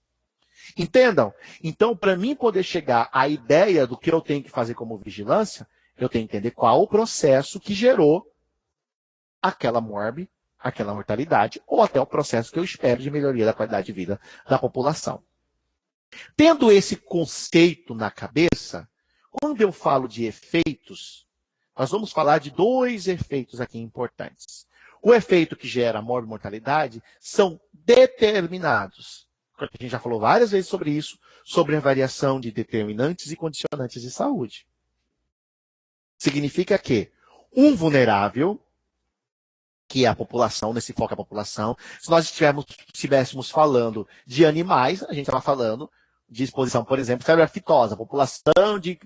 Entendam? Então, para mim poder chegar à ideia do que eu tenho que fazer como vigilância, eu tenho que entender qual o processo que gerou aquela mortalidade, ou até o processo que eu espero de melhoria da qualidade de vida da população. Tendo esse conceito na cabeça, quando eu falo de efeitos, nós vamos falar de dois efeitos aqui importantes. O efeito que gera a morbimortalidade são determinados. A gente já falou várias vezes sobre isso, sobre a variação de determinantes e condicionantes de saúde. Significa que um vulnerável, que é a população, nesse foco é a população, se nós estivéssemos falando de animais, a gente estava falando de exposição, por exemplo, febre aftosa, população de...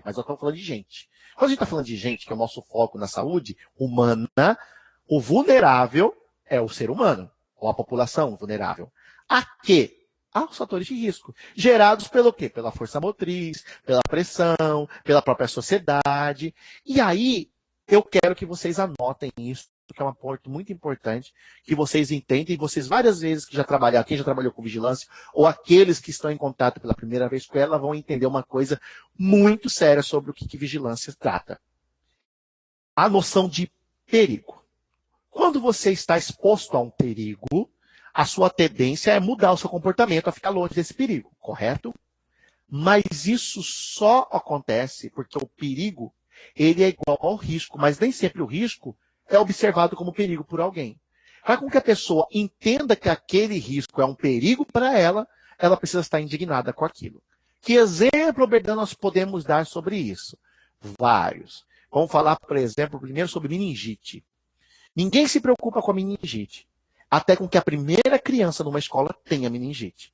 mas eu estou falando de gente. Quando a gente está falando de gente, que é o nosso foco na saúde humana, o vulnerável é o ser humano, ou a população vulnerável. A quê? Aos fatores de risco. Gerados pelo quê? Pela força motriz, pela pressão, pela própria sociedade. E aí, eu quero que vocês anotem isso que é um ponto muito importante, que vocês entendem, e vocês várias vezes que já trabalharam, quem já trabalhou com vigilância, ou aqueles que estão em contato pela primeira vez com ela, vão entender uma coisa muito séria sobre o que vigilância trata. A noção de perigo. Quando você está exposto a um perigo, a sua tendência é mudar o seu comportamento, a ficar longe desse perigo, correto? Mas isso só acontece porque o perigo, ele é igual ao risco, mas nem sempre o risco é observado como perigo por alguém. Para com que a pessoa entenda que aquele risco é um perigo para ela, ela precisa estar indignada com aquilo. Que exemplo, Berdan, nós podemos dar sobre isso? Vários. Vamos falar, por exemplo, primeiro sobre meningite. Ninguém se preocupa com a meningite, até com que a primeira criança numa escola tenha meningite.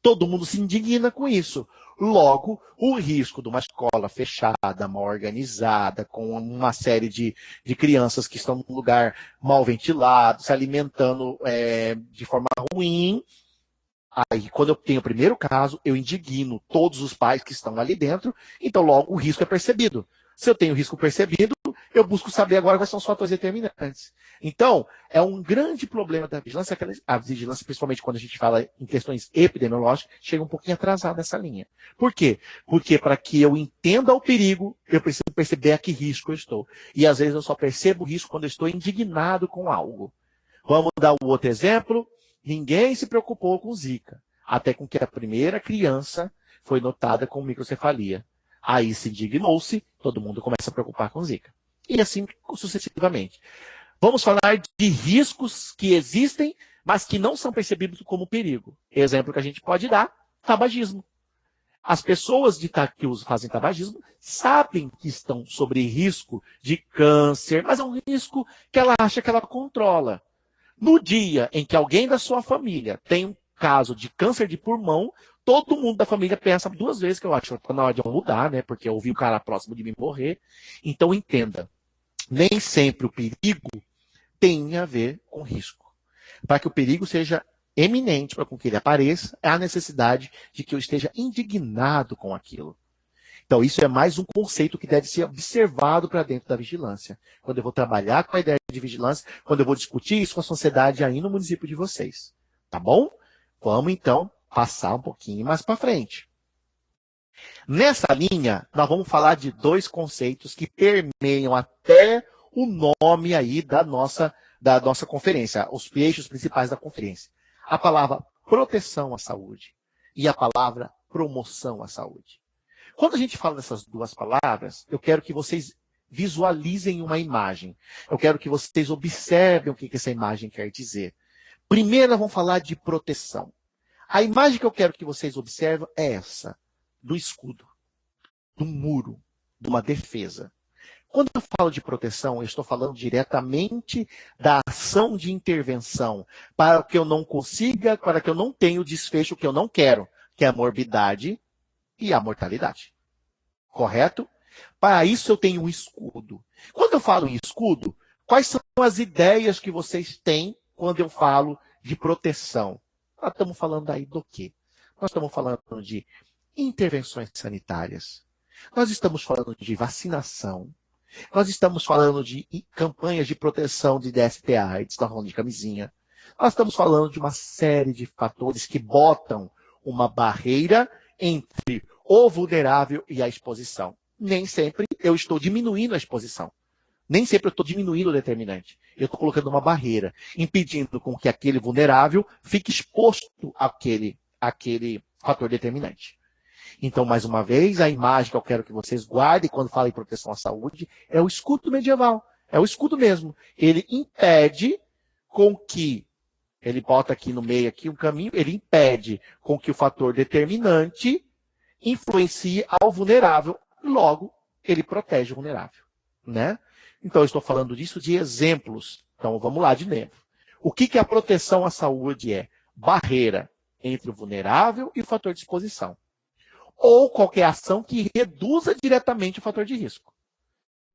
Todo mundo se indigna com isso. Logo, o risco de uma escola fechada, mal organizada, com uma série de crianças que estão num lugar mal ventilado, se alimentando de forma ruim. Aí, quando eu tenho o primeiro caso, eu indigno todos os pais que estão ali dentro, então logo o risco é percebido. Se eu tenho o risco percebido, eu busco saber agora quais são os fatores determinantes. Então, é um grande problema da vigilância, a vigilância, principalmente quando a gente fala em questões epidemiológicas, chega um pouquinho atrasada nessa linha. Por quê? Porque para que eu entenda o perigo, eu preciso perceber a que risco eu estou. E às vezes eu só percebo o risco quando eu estou indignado com algo. Vamos dar um outro exemplo. Ninguém se preocupou com Zika, até com que a primeira criança foi notada com microcefalia. Aí se indignou-se, todo mundo começa a preocupar com Zika. E assim sucessivamente. Vamos falar de riscos que existem, mas que não são percebidos como perigo. Exemplo que a gente pode dar, tabagismo. As pessoas que fazem tabagismo sabem que estão sob risco de câncer, mas é um risco que ela acha que ela controla. No dia em que alguém da sua família tem um caso de câncer de pulmão, todo mundo da família pensa duas vezes, que eu acho que está na hora de eu mudar, né? Porque eu vi o cara próximo de mim morrer. Então entenda, nem sempre o perigo tem a ver com risco. Para que o perigo seja eminente, para que ele apareça, há a necessidade de que eu esteja indignado com aquilo. Então, isso é mais um conceito que deve ser observado para dentro da vigilância. Quando eu vou trabalhar com a ideia de vigilância, quando eu vou discutir isso com a sociedade aí no município de vocês. Tá bom? Vamos, então, passar um pouquinho mais para frente. Nessa linha, nós vamos falar de dois conceitos que permeiam até o nome aí da nossa conferência, os eixos principais da conferência. A palavra proteção à saúde e a palavra promoção à saúde. Quando a gente fala dessas duas palavras, eu quero que vocês visualizem uma imagem. Eu quero que vocês observem o que essa imagem quer dizer. Primeiro, vamos falar de proteção. A imagem que eu quero que vocês observem é essa, do escudo, do muro, de uma defesa. Quando eu falo de proteção, eu estou falando diretamente da ação de intervenção, para que eu não consiga, para que eu não tenha o desfecho que eu não quero, que é a morbidade e a mortalidade. Correto? Para isso eu tenho um escudo. Quando eu falo em escudo, quais são as ideias que vocês têm quando eu falo de proteção? Nós estamos falando aí do quê? Nós estamos falando de intervenções sanitárias. Nós estamos falando de vacinação. Nós estamos falando de campanhas de proteção de DST/AIDS, nós falando de camisinha. Nós estamos falando de uma série de fatores que botam uma barreira entre o vulnerável e a exposição. Nem sempre eu estou diminuindo a exposição. Nem sempre eu estou diminuindo o determinante. Eu estou colocando uma barreira, impedindo com que aquele vulnerável fique exposto àquele fator determinante. Então, mais uma vez, a imagem que eu quero que vocês guardem quando falam em proteção à saúde é o escudo medieval. É o escudo mesmo. Ele impede com que, ele bota aqui no meio aqui um caminho, ele impede com que o fator determinante influencie ao vulnerável, logo, ele protege o vulnerável. Né? Então, eu estou falando disso de exemplos. Então, vamos lá de novo. O que a proteção à saúde é? Barreira entre o vulnerável e o fator de exposição. Ou qualquer ação que reduza diretamente o fator de risco.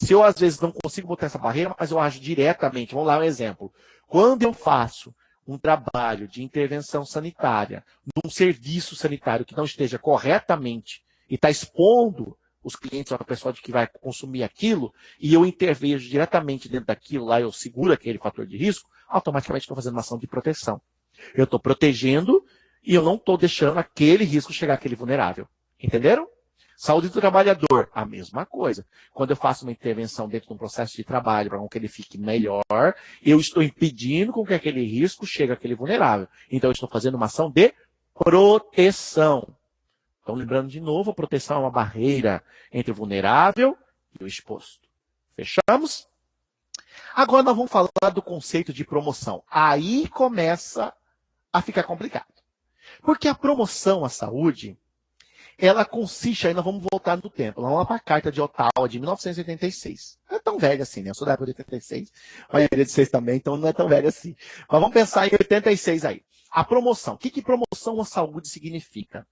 Se eu, às vezes, não consigo botar essa barreira, mas eu ajo diretamente. Vamos lá um exemplo. Quando eu faço um trabalho de intervenção sanitária num serviço sanitário que não esteja corretamente e está expondo os clientes, a pessoa de que vai consumir aquilo, e eu intervejo diretamente dentro daquilo lá, eu seguro aquele fator de risco, automaticamente estou fazendo uma ação de proteção. Eu estou protegendo e eu não estou deixando aquele risco chegar àquele vulnerável. Entenderam? Saúde do trabalhador, a mesma coisa. Quando eu faço uma intervenção dentro de um processo de trabalho para que ele fique melhor, eu estou impedindo com que aquele risco chegue àquele vulnerável. Então, eu estou fazendo uma ação de proteção. Então, lembrando de novo, a proteção é uma barreira entre o vulnerável e o exposto. Fechamos? Agora nós vamos falar do conceito de promoção. Aí começa a ficar complicado. Porque a promoção à saúde, ela consiste, aí nós vamos voltar no tempo, nós vamos para a Carta de Ottawa de 1986. Não é tão velha assim, né? Eu sou da época de 86, a maioria de vocês também, então não é tão velha assim. Mas vamos pensar em 86 aí. A promoção. O que promoção à saúde significa?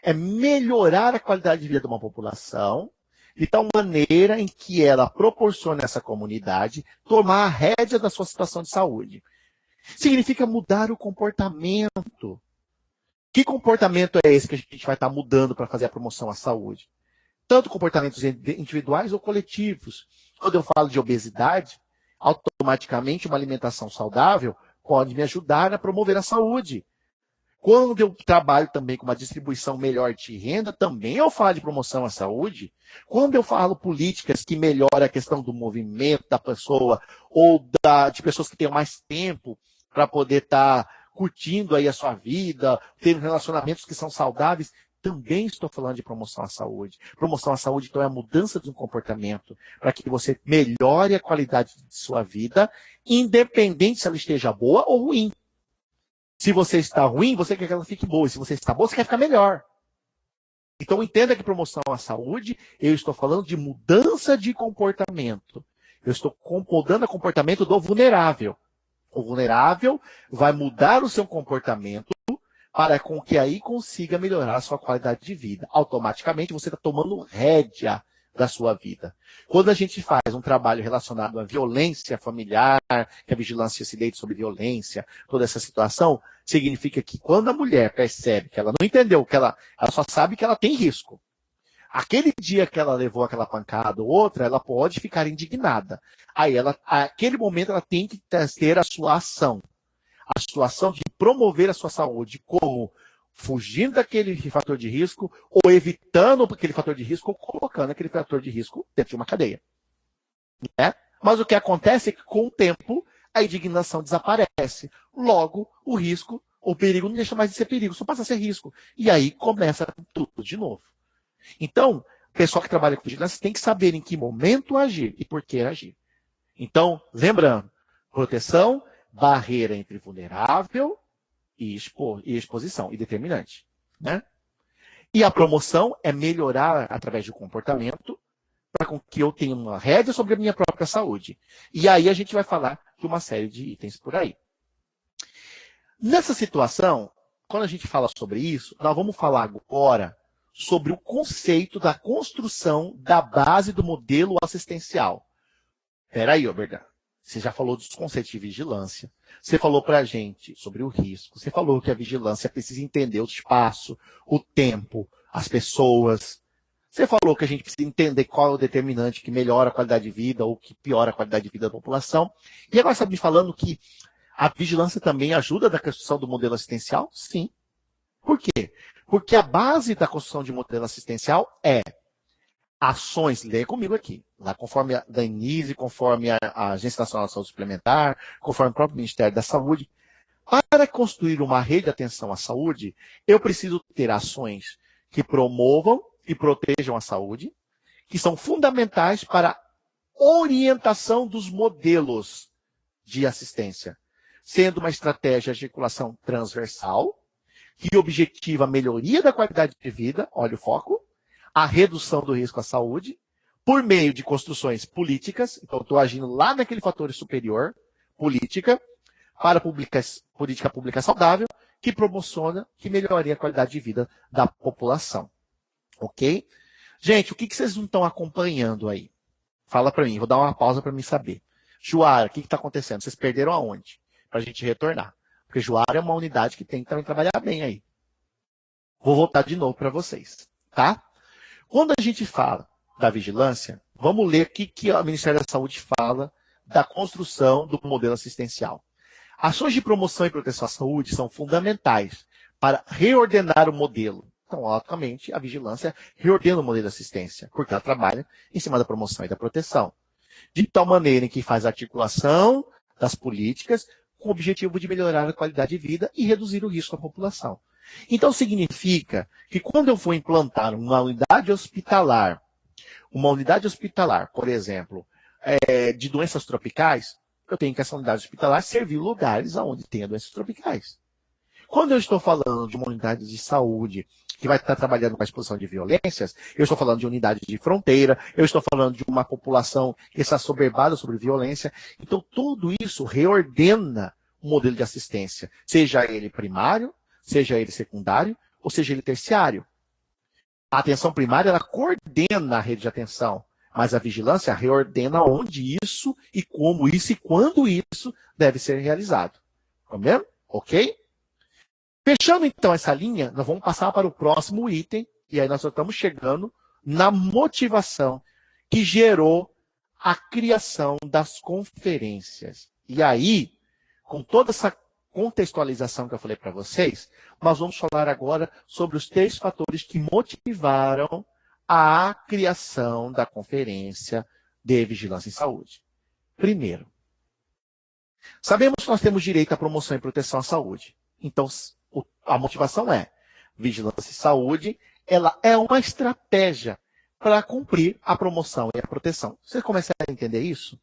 É melhorar a qualidade de vida de uma população de tal maneira em que ela proporcione a essa comunidade tomar a rédea da sua situação de saúde. Significa mudar o comportamento. Que comportamento é esse que a gente vai estar mudando para fazer a promoção à saúde? Tanto comportamentos individuais ou coletivos. Quando eu falo de obesidade, automaticamente uma alimentação saudável pode me ajudar a promover a saúde. Quando eu trabalho também com uma distribuição melhor de renda, também eu falo de promoção à saúde. Quando eu falo políticas que melhoram a questão do movimento da pessoa ou de pessoas que tenham mais tempo para poder estar curtindo aí a sua vida, tendo relacionamentos que são saudáveis, também estou falando de promoção à saúde. Promoção à saúde, então, é a mudança de um comportamento para que você melhore a qualidade de sua vida, independente se ela esteja boa ou ruim. Se você está ruim, você quer que ela fique boa. E se você está boa, você quer ficar melhor. Então, entenda que promoção à saúde, eu estou falando de mudança de comportamento. Eu estou mudando o comportamento do vulnerável. O vulnerável vai mudar o seu comportamento para com que aí consiga melhorar a sua qualidade de vida. Automaticamente, você está tomando rédea da sua vida. Quando a gente faz um trabalho relacionado à violência familiar, que a vigilância se deita sobre violência, toda essa situação, significa que quando a mulher percebe que ela não entendeu, que ela só sabe que ela tem risco. Aquele dia que ela levou aquela pancada ou outra, ela pode ficar indignada. Aí, naquele momento, ela tem que ter a sua ação. A situação de promover a sua saúde como fugindo daquele fator de risco ou evitando aquele fator de risco ou colocando aquele fator de risco dentro de uma cadeia. Né? Mas o que acontece é que, com o tempo, a indignação desaparece. Logo, o risco, o perigo não deixa mais de ser perigo, só passa a ser risco. E aí começa tudo de novo. Então, o pessoal que trabalha com vigilância tem que saber em que momento agir e por que agir. Então, lembrando, proteção, barreira entre vulnerável e exposição, e determinante. Né? E a promoção é melhorar através do comportamento para que eu tenha uma rédea sobre a minha própria saúde. E aí a gente vai falar de uma série de itens por aí. Nessa situação, quando a gente fala sobre isso, nós vamos falar agora sobre o conceito da construção da base do modelo assistencial. Espera aí, Oberdan. Você já falou dos conceitos de vigilância. Você falou para a gente sobre o risco. Você falou que a vigilância precisa entender o espaço, o tempo, as pessoas. Você falou que a gente precisa entender qual é o determinante que melhora a qualidade de vida ou que piora a qualidade de vida da população. E agora você está me falando que a vigilância também ajuda na construção do modelo assistencial? Sim. Por quê? Porque a base da construção de modelo assistencial é ações, leia comigo aqui, lá conforme a Denise, conforme a Agência Nacional de Saúde Suplementar, conforme o próprio Ministério da Saúde. Para construir uma rede de atenção à saúde, eu preciso ter ações que promovam e protejam a saúde, que são fundamentais para a orientação dos modelos de assistência, sendo uma estratégia de articulação transversal, que objetiva a melhoria da qualidade de vida, olha o foco, a redução do risco à saúde, por meio de construções políticas, então estou agindo lá naquele fator superior, política, para política pública saudável, que promociona, que melhoraria a qualidade de vida da população. Ok? Gente, o que vocês não estão acompanhando aí? Fala para mim, vou dar uma pausa para mim saber. Juara, o que está acontecendo? Vocês perderam aonde? Para a gente retornar. Porque Juara é uma unidade que tem que também trabalhar bem aí. Vou voltar de novo para vocês, tá? Quando a gente fala da vigilância, vamos ler o que o Ministério da Saúde fala da construção do modelo assistencial. Ações de promoção e proteção à saúde são fundamentais para reordenar o modelo. Então, automaticamente, a vigilância reordena o modelo de assistência, porque ela trabalha em cima da promoção e da proteção. De tal maneira em que faz a articulação das políticas com o objetivo de melhorar a qualidade de vida e reduzir o risco da população. Então, significa que quando eu for implantar uma unidade hospitalar, por exemplo, de doenças tropicais, eu tenho que essa unidade hospitalar servir lugares onde tenha doenças tropicais. Quando eu estou falando de uma unidade de saúde que vai estar trabalhando com a exposição de violências, eu estou falando de unidade de fronteira, eu estou falando de uma população que está soberbada sobre violência. Então, tudo isso reordena o modelo de assistência, seja ele primário, seja ele secundário, ou seja ele terciário. A atenção primária, ela coordena a rede de atenção, mas a vigilância reordena onde isso e como isso e quando isso deve ser realizado. Tá vendo? Ok? Fechando então essa linha, nós vamos passar para o próximo item, e aí nós estamos chegando na motivação que gerou a criação das conferências. E aí, com toda essa contextualização que eu falei para vocês, nós vamos falar agora sobre os 3 fatores que motivaram a criação da Conferência de Vigilância em Saúde. Primeiro, sabemos que nós temos direito à promoção e proteção à saúde. Então, a motivação é, vigilância em saúde, ela é uma estratégia para cumprir a promoção e a proteção. Vocês começam a entender isso?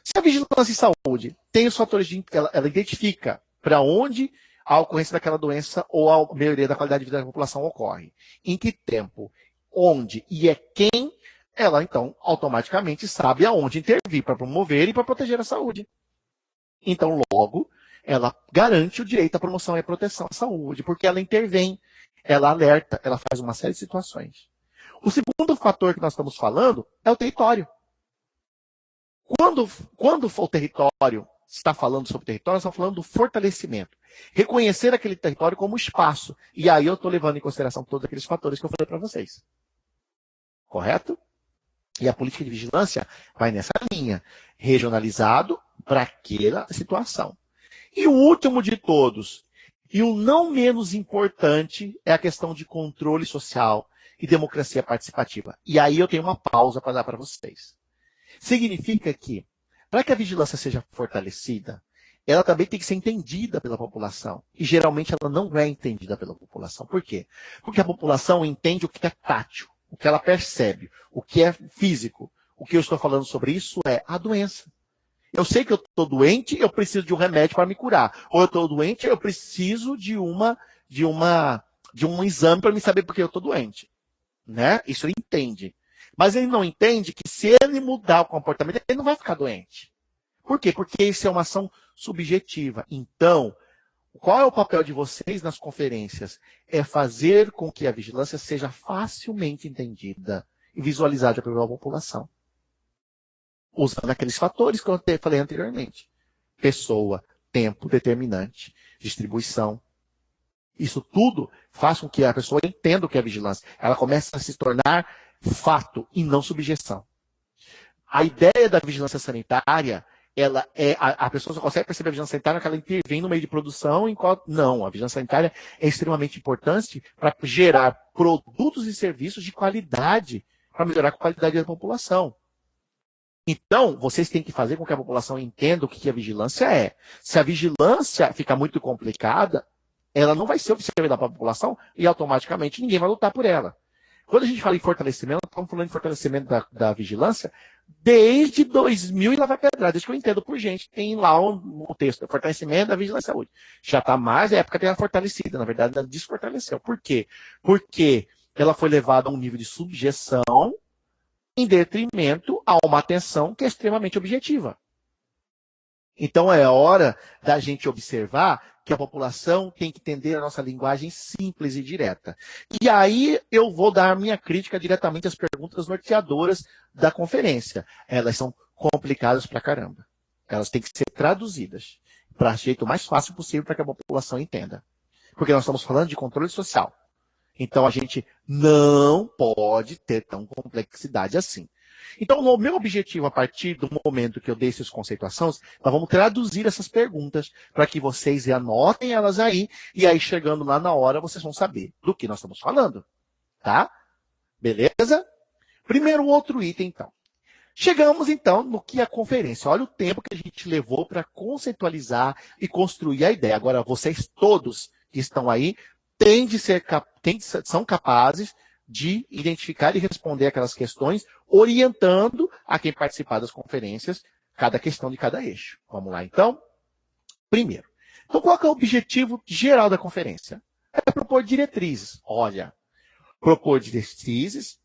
Se a vigilância em saúde tem os fatores ela identifica para onde a ocorrência daquela doença ou a melhoria da qualidade de vida da população ocorre, em que tempo, onde e é quem, ela então automaticamente sabe aonde intervir para promover e para proteger a saúde. Então, logo, ela garante o direito à promoção e à proteção à saúde, porque ela intervém, ela alerta, ela faz uma série de situações. O segundo fator que nós estamos falando é o território. Quando o território está falando sobre o território, nós estamos falando do fortalecimento. Reconhecer aquele território como espaço. E aí eu estou levando em consideração todos aqueles fatores que eu falei para vocês. Correto? E a política de vigilância vai nessa linha. Regionalizado para aquela situação. E o último de todos, e o não menos importante, é a questão de controle social e democracia participativa. E aí eu tenho uma pausa para dar para vocês. Significa que, para que a vigilância seja fortalecida, ela também tem que ser entendida pela população. E geralmente ela não é entendida pela população. Por quê? Porque a população entende o que é tátil, o que ela percebe, o que é físico. O que eu estou falando sobre isso é a doença. Eu sei que eu estou doente, eu preciso de um remédio para me curar. Ou eu estou doente, eu preciso de um exame para me saber por que eu estou doente. Né? Isso ele entende. Mas ele não entende que se ele mudar o comportamento, ele não vai ficar doente. Por quê? Porque isso é uma ação subjetiva. Então, qual é o papel de vocês nas conferências? É fazer com que a vigilância seja facilmente entendida e visualizada pela população. Usando aqueles fatores que eu falei anteriormente. Pessoa, tempo determinante, distribuição. Isso tudo faz com que a pessoa entenda o que é vigilância. Ela começa a se tornar fato e não subjeção. A ideia da vigilância sanitária, ela é, a pessoa só consegue perceber a vigilância sanitária que ela intervém no meio de produção, enquanto não. A vigilância sanitária é extremamente importante para gerar produtos e serviços de qualidade, para melhorar a qualidade da população. Então, vocês têm que fazer com que a população entenda o que a vigilância é. Se a vigilância ficar muito complicada, ela não vai ser observada pela população e automaticamente ninguém vai lutar por ela. Quando a gente fala em fortalecimento, nós estamos falando em fortalecimento da vigilância desde 2000 e lá vai pedrar, desde que eu entendo por gente. Tem lá um texto, fortalecimento da vigilância e saúde. Já está mais, a época tem a fortalecida, na verdade ela desfortaleceu. Por quê? Porque ela foi levada a um nível de subjeção em detrimento a uma atenção que é extremamente objetiva. Então é hora da gente observar que a população tem que entender a nossa linguagem simples e direta. E aí eu vou dar a minha crítica diretamente às perguntas norteadoras da conferência. Elas são complicadas pra caramba. Elas têm que ser traduzidas para o jeito mais fácil possível para que a população entenda. Porque nós estamos falando de controle social. Então, a gente não pode ter tão complexidade assim. Então, o meu objetivo, a partir do momento que eu dei essas conceituações, nós vamos traduzir essas perguntas para que vocês anotem elas aí, e aí, chegando lá na hora, vocês vão saber do que nós estamos falando. Tá? Beleza? Primeiro, outro item, então. Chegamos, então, no que é a conferência. Olha o tempo que a gente levou para conceitualizar e construir a ideia. Agora, vocês todos que estão aí são capazes de identificar e responder aquelas questões, orientando a quem participar das conferências, cada questão de cada eixo. Vamos lá, então? Primeiro. Então, qual é o objetivo geral da conferência? É propor diretrizes. Olha, propor diretrizes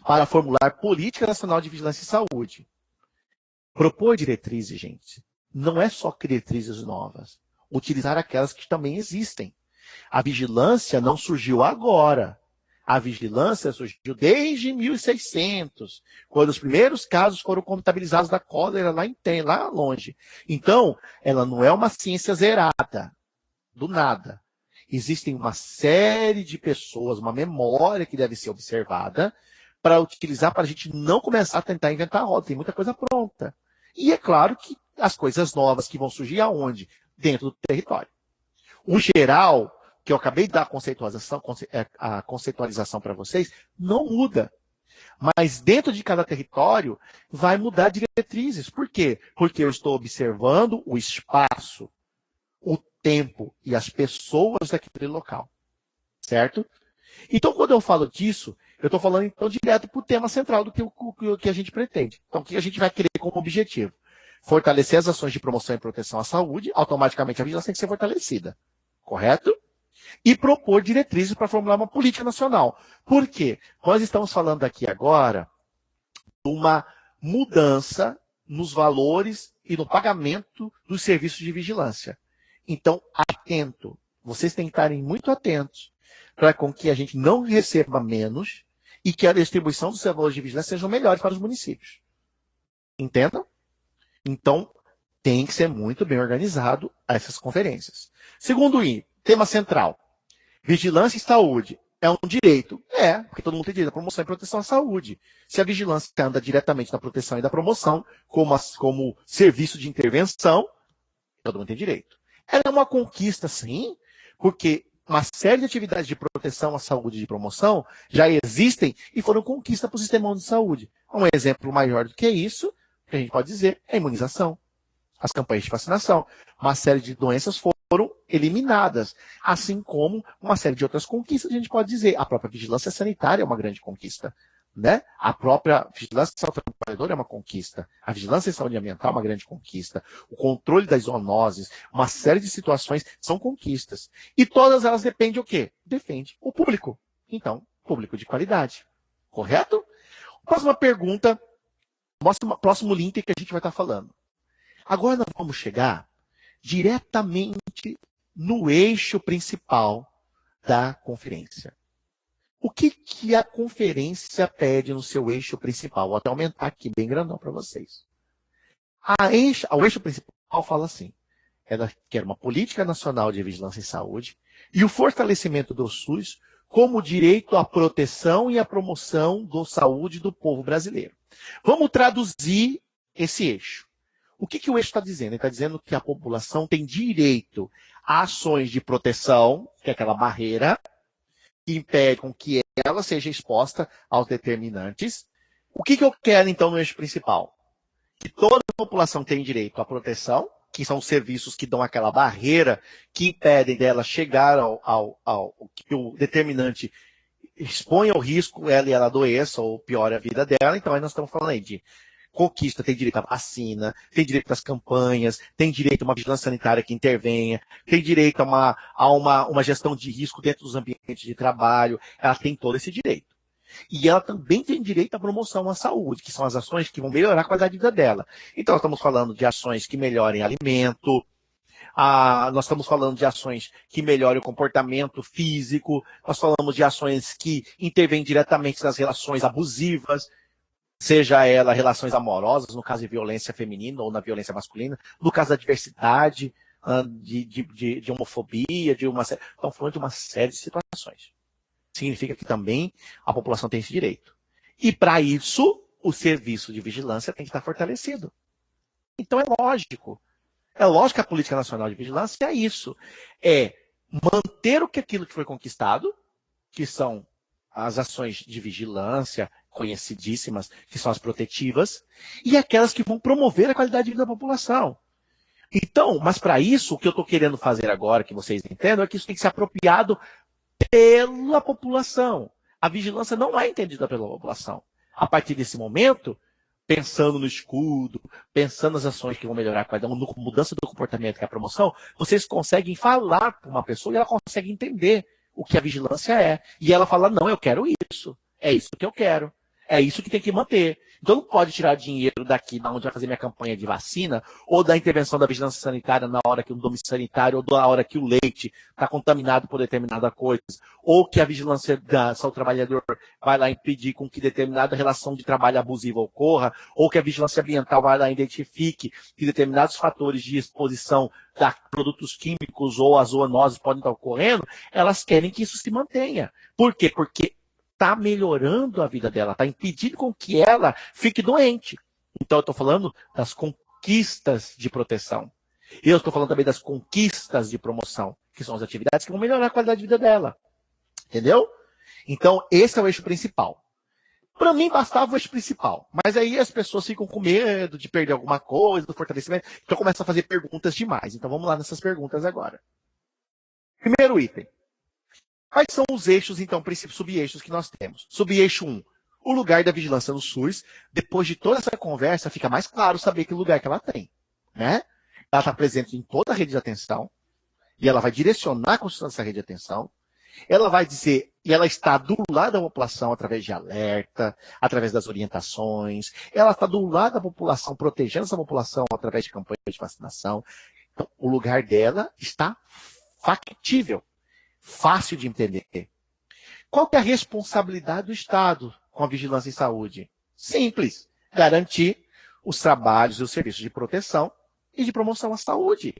para formular política nacional de vigilância e saúde. Propor diretrizes, gente, não é só diretrizes novas. Utilizar aquelas que também existem. A vigilância não surgiu agora. A vigilância surgiu desde 1600, quando os primeiros casos foram contabilizados da cólera lá longe. Então, ela não é uma ciência zerada, do nada. Existem uma série de pessoas, uma memória que deve ser observada para utilizar, para a gente não começar a tentar inventar a roda. Tem muita coisa pronta. E é claro que as coisas novas que vão surgir aonde? Dentro do território. O geral, que eu acabei de dar a conceitualização para vocês, não muda. Mas dentro de cada território vai mudar diretrizes. Por quê? Porque eu estou observando o espaço, o tempo e as pessoas daquele local. Certo? Então, quando eu falo disso, eu estou falando então direto para o tema central do que a gente pretende. Então, o que a gente vai querer como objetivo? Fortalecer as ações de promoção e proteção à saúde, automaticamente a vigilância tem que ser fortalecida. Correto? E propor diretrizes para formular uma política nacional. Por quê? Nós estamos falando aqui agora de uma mudança nos valores e no pagamento dos serviços de vigilância. Então, atento. Vocês têm que estarem muito atentos para com que a gente não receba menos e que a distribuição dos valores de vigilância sejam melhores para os municípios. Entendam? Então, tem que ser muito bem organizado essas conferências. Segundo tema central. Vigilância e saúde. É um direito? É, porque todo mundo tem direito à promoção e proteção à saúde. Se a vigilância anda diretamente na proteção e da promoção, como serviço de intervenção, todo mundo tem direito. Ela é uma conquista, sim, porque uma série de atividades de proteção à saúde e de promoção já existem e foram conquista para o sistema de saúde. Um exemplo maior do que isso, que a gente pode dizer, é a imunização. As campanhas de vacinação. Uma série de doenças foram eliminadas, assim como uma série de outras conquistas, a gente pode dizer. A própria vigilância sanitária é uma grande conquista. Né? A própria vigilância ao trabalhador é uma conquista. A vigilância em saúde ambiental é uma grande conquista. O controle das zoonoses, uma série de situações são conquistas. E todas elas dependem o quê? Depende o público. Então, público de qualidade. Correto? Próxima pergunta, próximo link que a gente vai estar falando. Agora nós vamos chegar diretamente no eixo principal da conferência. O que a conferência pede no seu eixo principal? Vou até aumentar aqui bem grandão para vocês. O eixo principal fala assim, ela quer uma política nacional de vigilância em saúde e o fortalecimento do SUS como direito à proteção e à promoção da saúde do povo brasileiro. Vamos traduzir esse eixo. O que o eixo está dizendo? Ele está dizendo que a população tem direito a ações de proteção, que é aquela barreira, que impede com que ela seja exposta aos determinantes. O que eu quero, então, no eixo principal? Que toda a população tem direito à proteção, que são os serviços que dão aquela barreira que impedem dela chegar ao que o determinante expõe ao risco ela e ela adoeça ou piore a vida dela. Então, aí nós estamos falando aí de conquista, tem direito à vacina, tem direito às campanhas, tem direito a uma vigilância sanitária que intervenha, tem direito a uma gestão de risco dentro dos ambientes de trabalho, ela tem todo esse direito. E ela também tem direito à promoção à saúde, que são as ações que vão melhorar a qualidade de vida dela. Então, nós estamos falando de ações que melhorem alimento, nós estamos falando de ações que melhorem o comportamento físico, nós falamos de ações que intervêm diretamente nas relações abusivas, seja ela relações amorosas, no caso de violência feminina ou na violência masculina, no caso da diversidade, de homofobia, estamos falando de uma série de situações. significa que também a população tem esse direito. E para isso, o serviço de vigilância tem que estar fortalecido. Então é lógico. É lógico que a Política Nacional de Vigilância é isso. É manter aquilo que foi conquistado, que são as ações de vigilância, conhecidíssimas, que são as protetivas, e aquelas que vão promover a qualidade de vida da população. Então, mas para isso, o que eu estou querendo fazer agora, que vocês entendam, é que isso tem que ser apropriado pela população. A vigilância não é entendida pela população. A partir desse momento, pensando no escudo, pensando nas ações que vão melhorar a qualidade, na mudança do comportamento, que é a promoção, vocês conseguem falar para uma pessoa e ela consegue entender o que a vigilância é. E ela fala, não, eu quero isso. É isso que eu quero. É isso que tem que manter. Então não pode tirar dinheiro daqui, da onde vai fazer minha campanha de vacina, ou da intervenção da vigilância sanitária na hora que o domicílio sanitário, ou na hora que o leite está contaminado por determinada coisa, ou que a vigilância da saúde do trabalhador vai lá impedir com que determinada relação de trabalho abusiva ocorra, ou que a vigilância ambiental vai lá e identifique que determinados fatores de exposição a produtos químicos ou a zoonoses podem estar ocorrendo, elas querem que isso se mantenha. Por quê? Porque está melhorando a vida dela, está impedindo com que ela fique doente. Então, eu estou falando das conquistas de proteção. E eu estou falando também das conquistas de promoção, que são as atividades que vão melhorar a qualidade de vida dela. Entendeu? Então, esse é o eixo principal. Para mim, bastava o eixo principal. Mas aí as pessoas ficam com medo de perder alguma coisa, do fortalecimento. Então, começam a fazer perguntas demais. Então, vamos lá nessas perguntas agora. Primeiro item. Quais são os eixos, então, princípios sub-eixos que nós temos? Sub-eixo 1, o lugar da vigilância no SUS. Depois de toda essa conversa, fica mais claro saber que lugar que ela tem. Né? Ela está presente em toda a rede de atenção, e ela vai direcionar a construção dessa rede de atenção. Ela vai dizer, e ela está do lado da população através de alerta, através das orientações. Ela está do lado da população, protegendo essa população através de campanhas de vacinação. Então, o lugar dela está factível. Fácil de entender. Qual que é a responsabilidade do Estado com a vigilância em saúde? Simples. Garantir os trabalhos e os serviços de proteção e de promoção à saúde.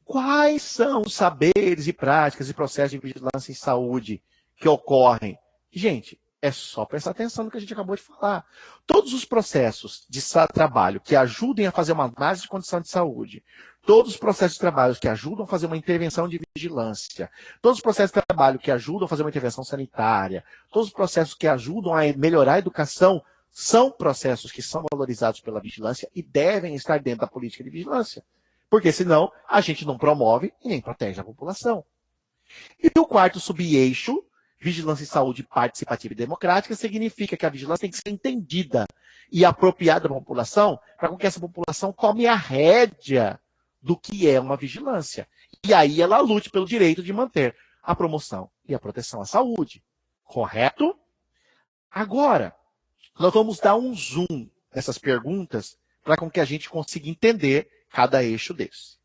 Quais são os saberes e práticas e processos de vigilância em saúde que ocorrem? Gente, é só prestar atenção no que a gente acabou de falar. Todos os processos de trabalho que ajudem a fazer uma análise de condição de saúde, todos os processos de trabalho que ajudam a fazer uma intervenção de vigilância, todos os processos de trabalho que ajudam a fazer uma intervenção sanitária, todos os processos que ajudam a melhorar a educação, são processos que são valorizados pela vigilância e devem estar dentro da política de vigilância. Porque senão a gente não promove e nem protege a população. E o quarto sub-eixo, vigilância em saúde participativa e democrática, significa que a vigilância tem que ser entendida e apropriada da população para que essa população tome a rédea do que é uma vigilância. E aí ela lute pelo direito de manter a promoção e a proteção à saúde. Correto? Agora, nós vamos dar um zoom nessas perguntas para que a gente consiga entender cada eixo desse.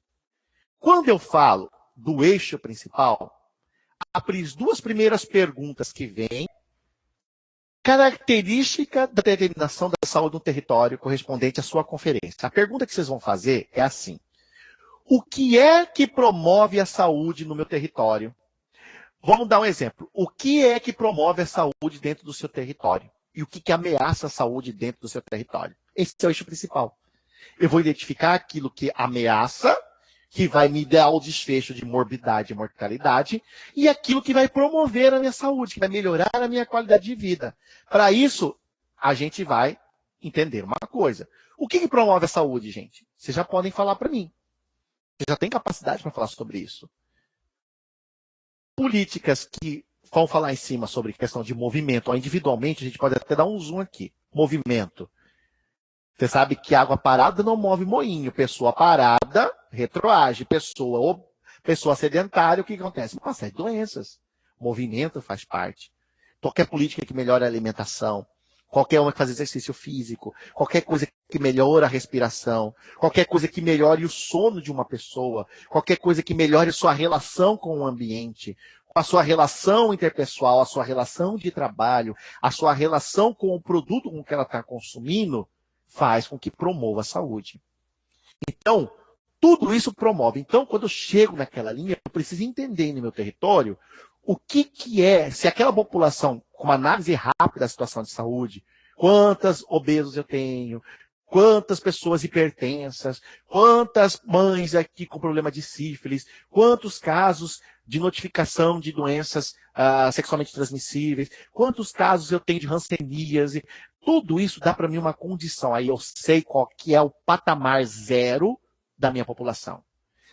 Quando eu falo do eixo principal, as duas primeiras perguntas que vêm, característica da determinação da saúde no território correspondente à sua conferência. A pergunta que vocês vão fazer é assim: o que é que promove a saúde no meu território? Vamos dar um exemplo. O que é que promove a saúde dentro do seu território? E o que ameaça a saúde dentro do seu território? Esse é o eixo principal. Eu vou identificar aquilo que ameaça, que vai me dar o desfecho de morbidade e mortalidade, e aquilo que vai promover a minha saúde, que vai melhorar a minha qualidade de vida. Para isso, a gente vai entender uma coisa. O que promove a saúde, gente? Vocês já podem falar para mim. Vocês já têm capacidade para falar sobre isso. Políticas que vão falar em cima sobre questão de movimento, ou individualmente, a gente pode até dar um zoom aqui. Movimento. Você sabe que água parada não move moinho. Pessoa parada, retroage. Pessoa sedentária, o que acontece? Uma série de doenças. Movimento faz parte. Qualquer política que melhore a alimentação, qualquer uma que faz exercício físico, qualquer coisa que melhore a respiração, qualquer coisa que melhore o sono de uma pessoa, qualquer coisa que melhore sua relação com o ambiente, a sua relação interpessoal, a sua relação de trabalho, a sua relação com o produto com que ela está consumindo, faz com que promova a saúde. Então, tudo isso promove. Então, quando eu chego naquela linha, eu preciso entender no meu território o que é, se aquela população, com uma análise rápida da situação de saúde, quantas obesos eu tenho, quantas pessoas hipertensas, quantas mães aqui com problema de sífilis, quantos casos de notificação de doenças sexualmente transmissíveis, quantos casos eu tenho de hanseníase, tudo isso dá para mim uma condição. Aí eu sei qual que é o patamar zero da minha população.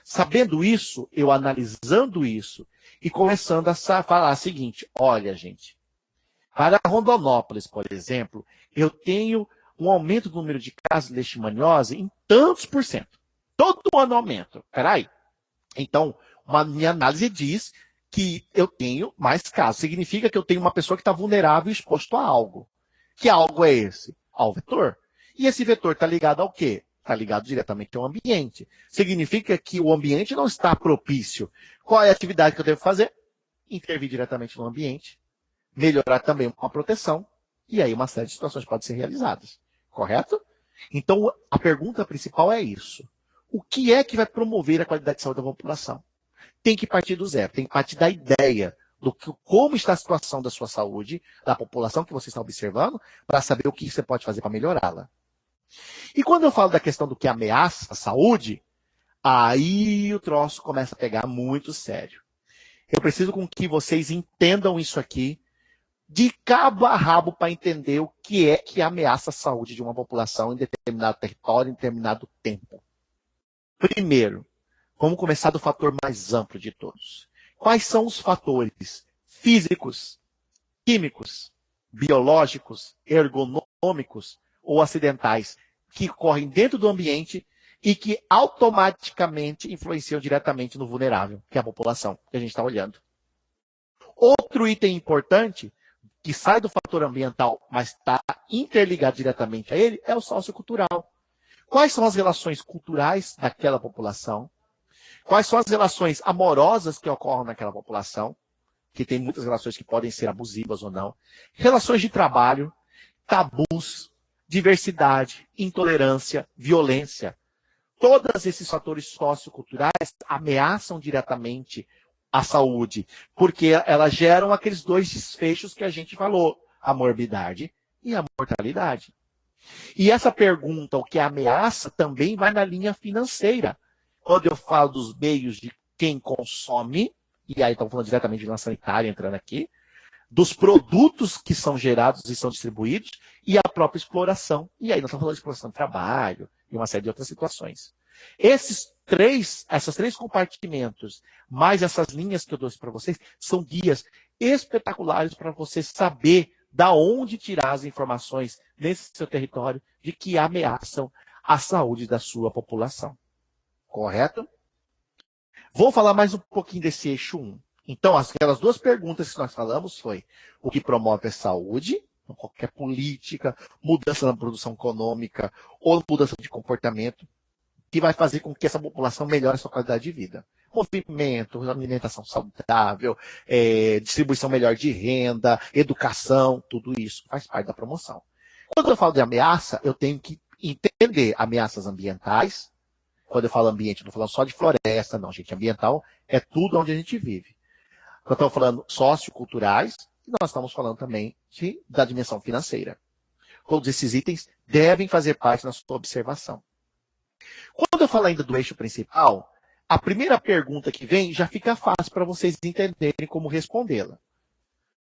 Sabendo isso, eu analisando isso e começando a falar o seguinte, olha, gente, para Rondonópolis, por exemplo, eu tenho um aumento do número de casos de leishmaniose em tantos por cento. Todo ano aumenta. Peraí. Então, minha análise diz que eu tenho mais casos. Significa que eu tenho uma pessoa que está vulnerável e exposto a algo. Que algo é esse? Ao vetor. E esse vetor está ligado ao quê? Está ligado diretamente ao ambiente. Significa que o ambiente não está propício. Qual é a atividade que eu devo fazer? Intervir diretamente no ambiente, melhorar também a proteção, e aí uma série de situações podem ser realizadas. Correto? Então, a pergunta principal é isso. O que é que vai promover a qualidade de saúde da população? Tem que partir do zero, tem que partir da ideia do como está a situação da sua saúde, da população que você está observando, para saber o que você pode fazer para melhorá-la. E quando eu falo da questão do que ameaça a saúde, aí o troço começa a pegar muito sério. Eu preciso com que vocês entendam isso aqui de cabo a rabo para entender o que é que ameaça a saúde de uma população em determinado território, em determinado tempo. Primeiro, vamos começar do fator mais amplo de todos. Quais são os fatores físicos, químicos, biológicos, ergonômicos ou acidentais que ocorrem dentro do ambiente e que automaticamente influenciam diretamente no vulnerável, que é a população que a gente está olhando? Outro item importante, que sai do fator ambiental, mas está interligado diretamente a ele, é o sociocultural. Quais são as relações culturais daquela população? Quais são as relações amorosas que ocorrem naquela população? Que tem muitas relações que podem ser abusivas ou não. Relações de trabalho, tabus, diversidade, intolerância, violência. Todos esses fatores socioculturais ameaçam diretamente a saúde, porque elas geram aqueles dois desfechos que a gente falou, a morbidade e a mortalidade. E essa pergunta, o que ameaça, também vai na linha financeira. Quando eu falo dos meios de quem consome, e aí estamos falando diretamente de vigilância sanitária entrando aqui, dos produtos que são gerados e são distribuídos, e a própria exploração. E aí nós estamos falando de exploração de trabalho e uma série de outras situações. Esses três compartimentos, mais essas linhas que eu trouxe para vocês, são guias espetaculares para você saber da onde tirar as informações nesse seu território de que ameaçam a saúde da sua população. Correto? Vou falar mais um pouquinho desse eixo 1. Então, aquelas duas perguntas que nós falamos foi o que promove a saúde, qualquer política, mudança na produção econômica ou mudança de comportamento, que vai fazer com que essa população melhore a sua qualidade de vida. Movimento, alimentação saudável, distribuição melhor de renda, educação, tudo isso faz parte da promoção. Quando eu falo de ameaça, eu tenho que entender ameaças ambientais. Quando eu falo ambiente, não estou falando só de floresta, não, gente. Ambiental é tudo onde a gente vive. Nós estamos falando socioculturais e nós estamos falando também da dimensão financeira. Todos esses itens devem fazer parte da sua observação. Quando eu falo ainda do eixo principal, a primeira pergunta que vem já fica fácil para vocês entenderem como respondê-la.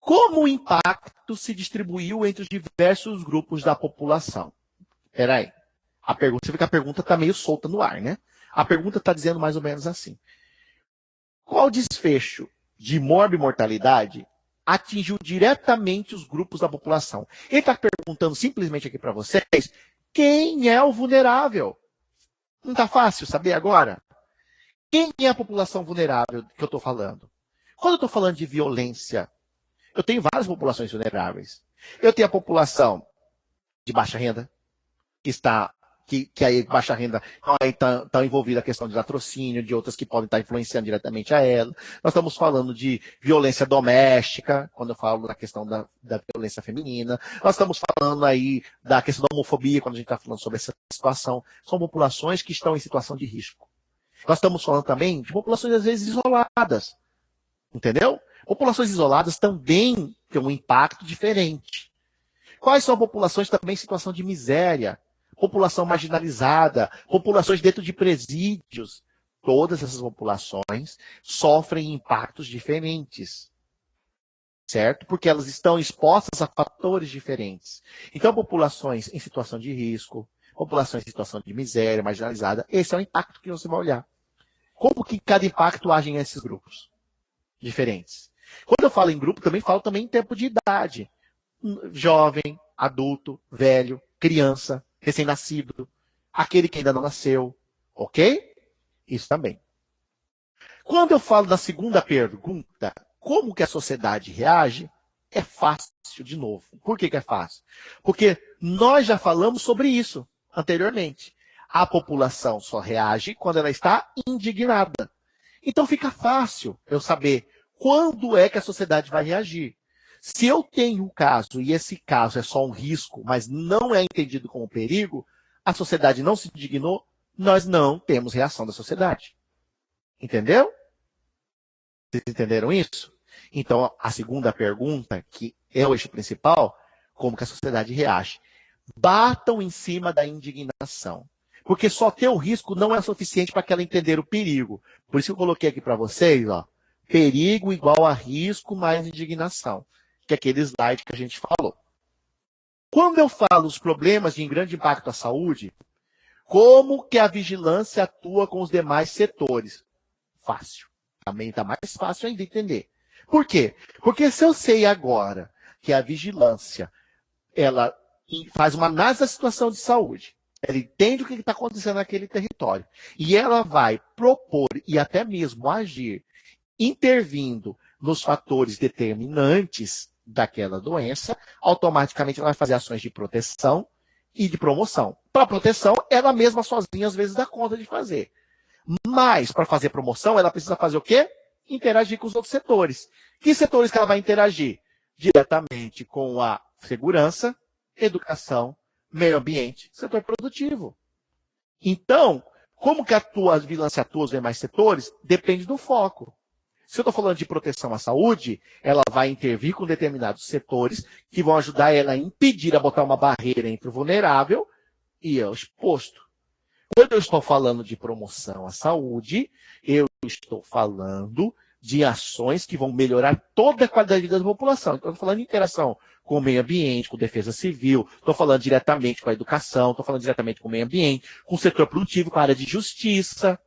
Como o impacto se distribuiu entre os diversos grupos da população? Espera aí. Você vê que a pergunta está meio solta no ar, né? A pergunta está dizendo mais ou menos assim. Qual desfecho de morbimortalidade atingiu diretamente os grupos da população? Ele está perguntando simplesmente aqui para vocês quem é o vulnerável. Não está fácil saber agora? Quem é a população vulnerável que eu estou falando? Quando eu estou falando de violência, eu tenho várias populações vulneráveis. Eu tenho a população de baixa renda, que aí baixa renda está envolvida a questão de latrocínio, de outras que podem estar influenciando diretamente a ela. Nós estamos falando de violência doméstica, quando eu falo da questão da violência feminina. Nós estamos falando aí da questão da homofobia, quando a gente está falando sobre essa situação. São populações que estão em situação de risco. Nós estamos falando também de populações, às vezes, isoladas. Entendeu? Populações isoladas também têm um impacto diferente. Quais são populações também em situação de miséria? População marginalizada, populações dentro de presídios. Todas essas populações sofrem impactos diferentes, certo? Porque elas estão expostas a fatores diferentes. Então, populações em situação de risco, populações em situação de miséria, marginalizada, esse é o impacto que você vai olhar. Como que cada impacto age nesses grupos diferentes? Quando eu falo em grupo, também falo também em tempo de idade. Jovem, adulto, velho, criança, recém-nascido, aquele que ainda não nasceu, ok? Isso também. Quando eu falo da segunda pergunta, como que a sociedade reage? É fácil de novo. Por que é fácil? Porque nós já falamos sobre isso anteriormente. A população só reage quando ela está indignada. Então fica fácil eu saber quando é que a sociedade vai reagir. Se eu tenho um caso e esse caso é só um risco, mas não é entendido como perigo, a sociedade não se indignou, nós não temos reação da sociedade. Entendeu? Vocês entenderam isso? Então, a segunda pergunta, que é o eixo principal, como que a sociedade reage? Batam em cima da indignação. Porque só ter o risco não é suficiente para que ela entender o perigo. Por isso que eu coloquei aqui para vocês, ó, perigo igual a risco mais indignação, que é aquele slide que a gente falou. Quando eu falo os problemas de grande impacto à saúde, como que a vigilância atua com os demais setores? Fácil. Também está mais fácil ainda entender. Por quê? Porque se eu sei agora que a vigilância ela faz uma análise da situação de saúde, ela entende o que está acontecendo naquele território, e ela vai propor e até mesmo agir, intervindo nos fatores determinantes daquela doença, automaticamente ela vai fazer ações de proteção e de promoção. Para proteção, ela mesma sozinha às vezes dá conta de fazer. Mas, para fazer promoção, ela precisa fazer o quê? Interagir com os outros setores. Que setores que ela vai interagir? Diretamente com a segurança, educação, meio ambiente, setor produtivo. Então, como que a vigilância atua os demais setores? Depende do foco. Se eu estou falando de proteção à saúde, ela vai intervir com determinados setores que vão ajudar ela a impedir, a botar uma barreira entre o vulnerável e o exposto. Quando eu estou falando de promoção à saúde, eu estou falando de ações que vão melhorar toda a qualidade de vida da população. Então, eu estou falando de interação com o meio ambiente, com defesa civil, estou falando diretamente com a educação, estou falando diretamente com o meio ambiente, com o setor produtivo, com a área de justiça,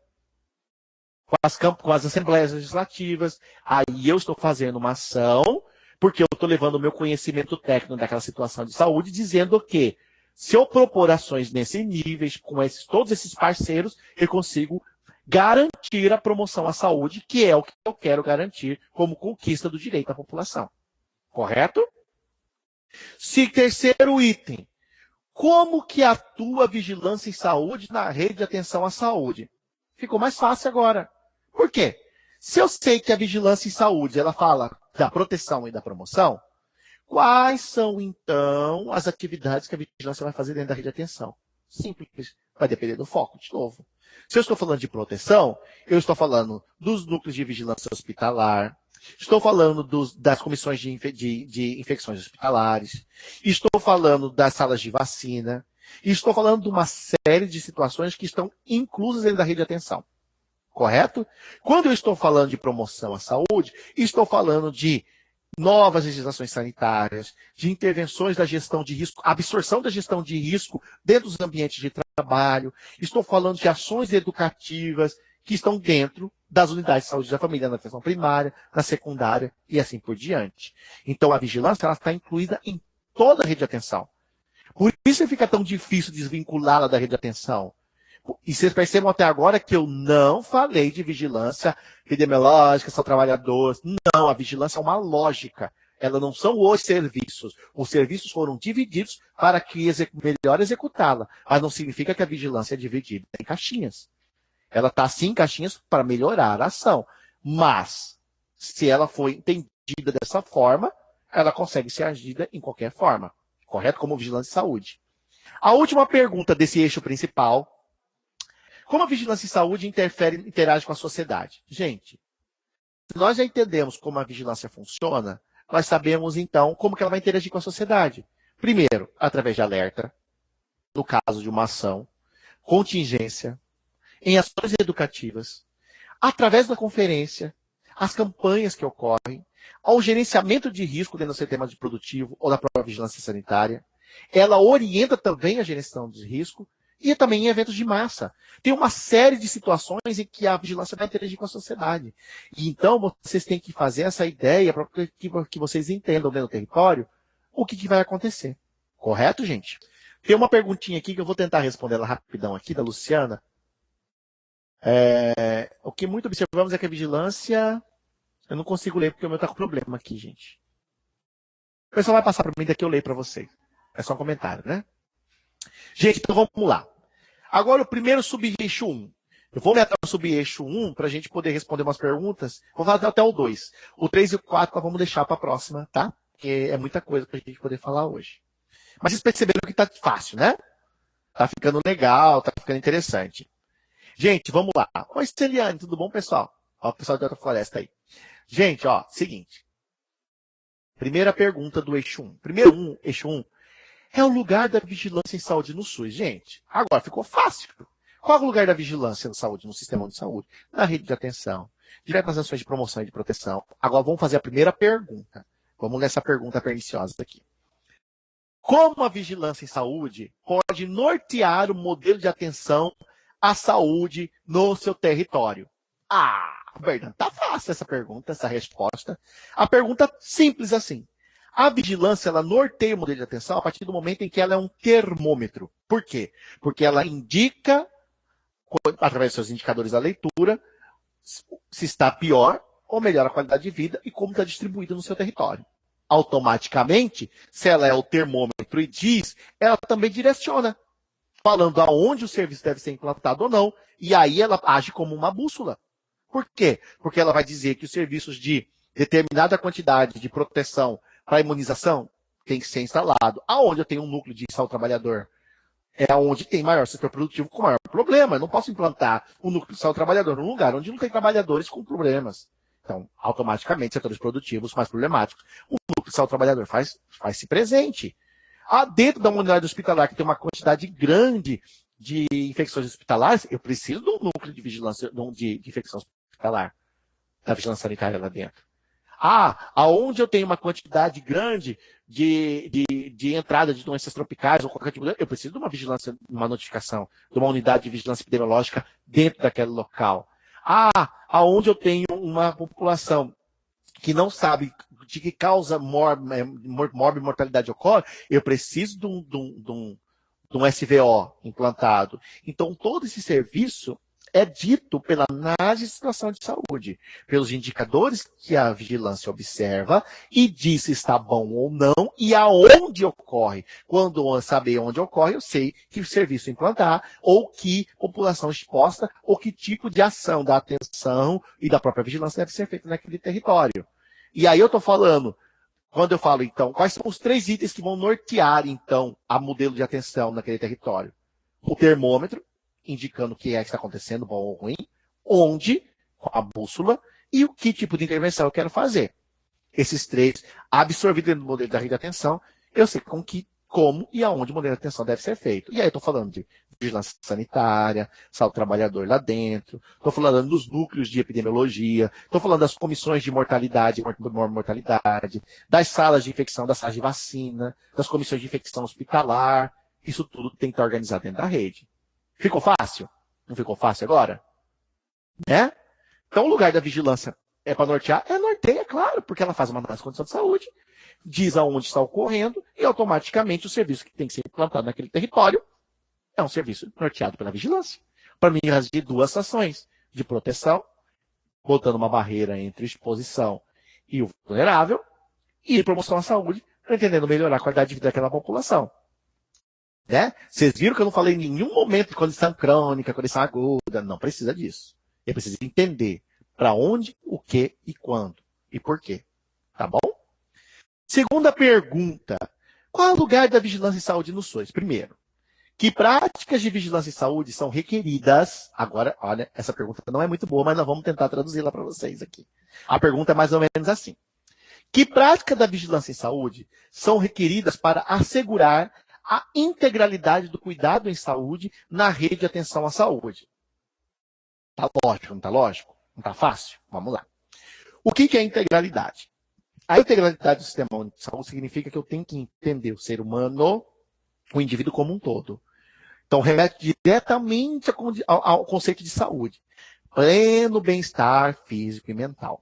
com as assembleias legislativas. Aí eu estou fazendo uma ação, porque eu estou levando o meu conhecimento técnico daquela situação de saúde, dizendo que se eu propor ações nesse nível, com todos esses parceiros, eu consigo garantir a promoção à saúde, que é o que eu quero garantir como conquista do direito à população. Correto? Terceiro item. Como que atua a vigilância em saúde na rede de atenção à saúde? Ficou mais fácil agora. Por quê? Se eu sei que a vigilância em saúde, ela fala da proteção e da promoção, quais são, então, as atividades que a vigilância vai fazer dentro da rede de atenção? Simples. Vai depender do foco, de novo. Se eu estou falando de proteção, eu estou falando dos núcleos de vigilância hospitalar, estou falando das comissões de infecções hospitalares, estou falando das salas de vacina, e estou falando de uma série de situações que estão inclusas dentro da rede de atenção. Correto? Quando eu estou falando de promoção à saúde, estou falando de novas legislações sanitárias, de intervenções da gestão de risco, absorção da gestão de risco dentro dos ambientes de trabalho. Estou falando de ações educativas que estão dentro das unidades de saúde da família, na atenção primária, na secundária e assim por diante. Então, a vigilância ela está incluída em toda a rede de atenção. Por isso fica tão difícil desvinculá-la da rede de atenção. E vocês percebam até agora que eu não falei de vigilância epidemiológica, são trabalhadores. Não, a vigilância é uma lógica. Ela não são os serviços. Os serviços foram divididos para que melhor executá-la. Mas não significa que a vigilância é dividida em caixinhas. Ela está sim em caixinhas para melhorar a ação. Mas, se ela for entendida dessa forma, ela consegue ser agida em qualquer forma. Correto? Como vigilância em saúde. A última pergunta desse eixo principal. Como a vigilância em saúde interage com a sociedade? Gente, Se nós já entendemos como a vigilância funciona, nós sabemos, então, como que ela vai interagir com a sociedade. Primeiro, através de alerta, no caso de uma ação, contingência, em ações educativas, através da conferência, as campanhas que ocorrem, ao gerenciamento de risco dentro do sistema de produtivo ou da própria vigilância sanitária. Ela orienta também a gestão de risco e também em eventos de massa. Tem uma série de situações em que a vigilância vai interagir com a sociedade. E então vocês têm que fazer essa ideia para que vocês entendam dentro do território o que vai acontecer. Correto, gente? Tem uma perguntinha aqui que eu vou tentar responder ela rapidão aqui, da Luciana. O que muito observamos é que a vigilância... Eu não consigo ler porque o meu está com problema aqui, gente. O pessoal vai passar para mim, daqui eu leio para vocês. É só um comentário, né? Gente, então vamos lá. Agora o primeiro sub-eixo 1. Eu vou meter o sub-eixo 1 para a gente poder responder umas perguntas. Vou fazer até o 2. O 3 e o 4 nós vamos deixar para a próxima, tá? Porque é muita coisa para a gente poder falar hoje. Mas vocês perceberam que tá fácil, né? Tá ficando legal, tá ficando interessante. Gente, vamos lá. Oi, Celiane, tudo bom, pessoal? Ó, o pessoal de Alta Floresta aí. Gente, ó, seguinte. Primeira pergunta do eixo 1. Eixo 1, é o lugar da vigilância em saúde no SUS. Gente, agora ficou fácil. Qual é o lugar da vigilância em saúde no sistema de saúde? Na rede de atenção, direto nas ações de promoção e de proteção. Agora vamos fazer a primeira pergunta. Vamos nessa pergunta perniciosa aqui. Como a vigilância em saúde pode nortear o modelo de atenção à saúde no seu território? Bernardo, tá fácil essa pergunta, essa resposta. A pergunta simples assim. A vigilância, ela norteia o modelo de atenção a partir do momento em que ela é um termômetro. Por quê? Porque ela indica, através dos seus indicadores da leitura, se está pior ou melhor a qualidade de vida e como está distribuída no seu território. Automaticamente, se ela é o termômetro e diz, ela também direciona, falando aonde o serviço deve ser implantado ou não, e aí ela age como uma bússola. Por quê? Porque ela vai dizer que os serviços de determinada quantidade de proteção para imunização tem que ser instalado. Aonde eu tenho um núcleo de saúde trabalhador? É onde tem maior setor produtivo com maior problema. Eu não posso implantar um núcleo de saúde trabalhador num lugar onde não tem trabalhadores com problemas. Então, automaticamente, setores produtivos mais problemáticos. O núcleo de saúde trabalhador faz-se presente. Dentro da unidade hospitalar, que tem uma quantidade grande de infecções hospitalares, eu preciso de um núcleo de vigilância de infecção hospitalar, da vigilância sanitária lá dentro. Aonde eu tenho uma quantidade grande de entrada de doenças tropicais ou qualquer tipo de... Eu preciso de uma vigilância, uma notificação, de uma unidade de vigilância epidemiológica dentro daquele local. Aonde eu tenho uma população que não sabe de que causa mortalidade ocorre, eu preciso de um SVO implantado. Então, todo esse serviço é dito pela análise de situação de saúde, pelos indicadores que a vigilância observa e diz se está bom ou não e aonde ocorre. Quando eu saber onde ocorre, eu sei que serviço implantar, ou que população exposta, ou que tipo de ação da atenção e da própria vigilância deve ser feita naquele território. E aí eu estou falando, quando eu falo, então, quais são os 3 itens que vão nortear, então, a modelo de atenção naquele território? O termômetro, indicando o que é que está acontecendo, bom ou ruim, onde, com a bússola, e o que tipo de intervenção eu quero fazer. Esses 3, absorvidos dentro do modelo da rede de atenção, eu sei como e aonde o modelo de atenção deve ser feito. E aí eu estou falando de vigilância sanitária, saúde do trabalhador lá dentro, estou falando dos núcleos de epidemiologia, estou falando das comissões de mortalidade, mortalidade, das salas de infecção, das salas de vacina, das comissões de infecção hospitalar, isso tudo tem que estar organizado dentro da rede. Ficou fácil? Não ficou fácil agora? Né? Então o lugar da vigilância é para nortear? Norteia, claro, porque ela faz uma análise de condição de saúde, diz aonde está ocorrendo e automaticamente o serviço que tem que ser implantado naquele território é um serviço norteado pela vigilância. Para mim, de 2 ações de proteção, botando uma barreira entre exposição e o vulnerável, e promoção à saúde, pretendendo melhorar a qualidade de vida daquela população. Né? Vocês viram que eu não falei em nenhum momento de condição crônica, condição aguda. Não precisa disso. Eu preciso entender para onde, o que e quando e por quê. Tá bom? Segunda pergunta. Qual é o lugar da vigilância em saúde no SUS? Primeiro, Que práticas de vigilância em saúde são requeridas? Agora, olha, essa pergunta não é muito boa, mas nós vamos tentar traduzi-la para vocês aqui. A pergunta é mais ou menos assim. Que práticas da vigilância em saúde são requeridas para assegurar a integralidade do cuidado em saúde na rede de atenção à saúde? Tá lógico, não tá lógico? Não tá fácil? Vamos lá. O que é integralidade? A integralidade do sistema único de saúde significa que eu tenho que entender o ser humano, o indivíduo como um todo. Então, remete diretamente ao conceito de saúde. Pleno bem-estar físico e mental.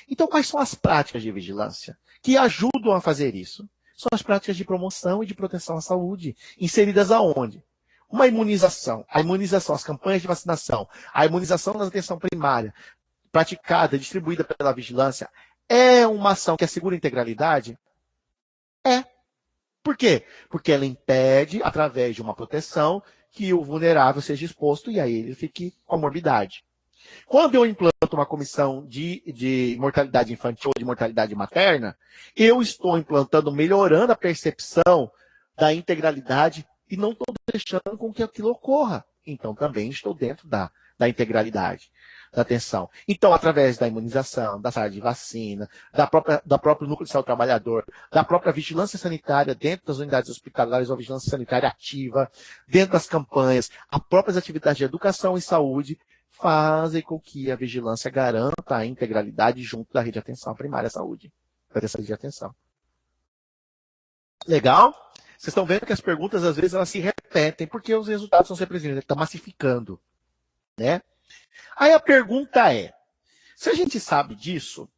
Então, quais são as práticas de vigilância que ajudam a fazer isso? São as práticas de promoção e de proteção à saúde, inseridas aonde? Uma imunização. A imunização, as campanhas de vacinação, a imunização na atenção primária, praticada, distribuída pela vigilância, é uma ação que assegura a integralidade? É. Por quê? Porque ela impede, através de uma proteção, que o vulnerável seja exposto e aí ele fique com morbidade. Quando eu implanto uma comissão de mortalidade infantil ou de mortalidade materna, eu estou implantando, melhorando a percepção da integralidade e não estou deixando com que aquilo ocorra. Então, também estou dentro da integralidade, da atenção. Então, através da imunização, da sala de vacina, da próprio núcleo de saúde do trabalhador, da própria vigilância sanitária dentro das unidades hospitalares ou vigilância sanitária ativa, dentro das campanhas, as próprias atividades de educação e saúde, fazem com que a vigilância garanta a integralidade junto da rede de atenção primária à saúde, dessa rede de atenção. Legal? Vocês estão vendo que as perguntas, às vezes, elas se repetem, porque os resultados são sempre presentes, está massificando. Né? Aí a pergunta é, se a gente sabe disso,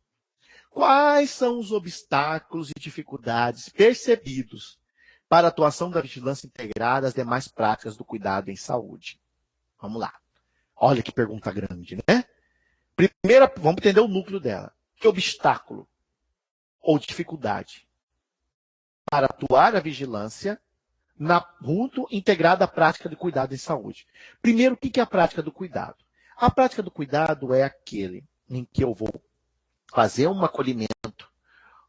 quais são os obstáculos e dificuldades percebidos para a atuação da vigilância integrada às demais práticas do cuidado em saúde? Vamos lá. Olha que pergunta grande, né? Primeiro, vamos entender o núcleo dela. Que obstáculo ou dificuldade para atuar a vigilância junto integrada à prática de cuidado em saúde? Primeiro, o que é a prática do cuidado? A prática do cuidado é aquele em que eu vou fazer um acolhimento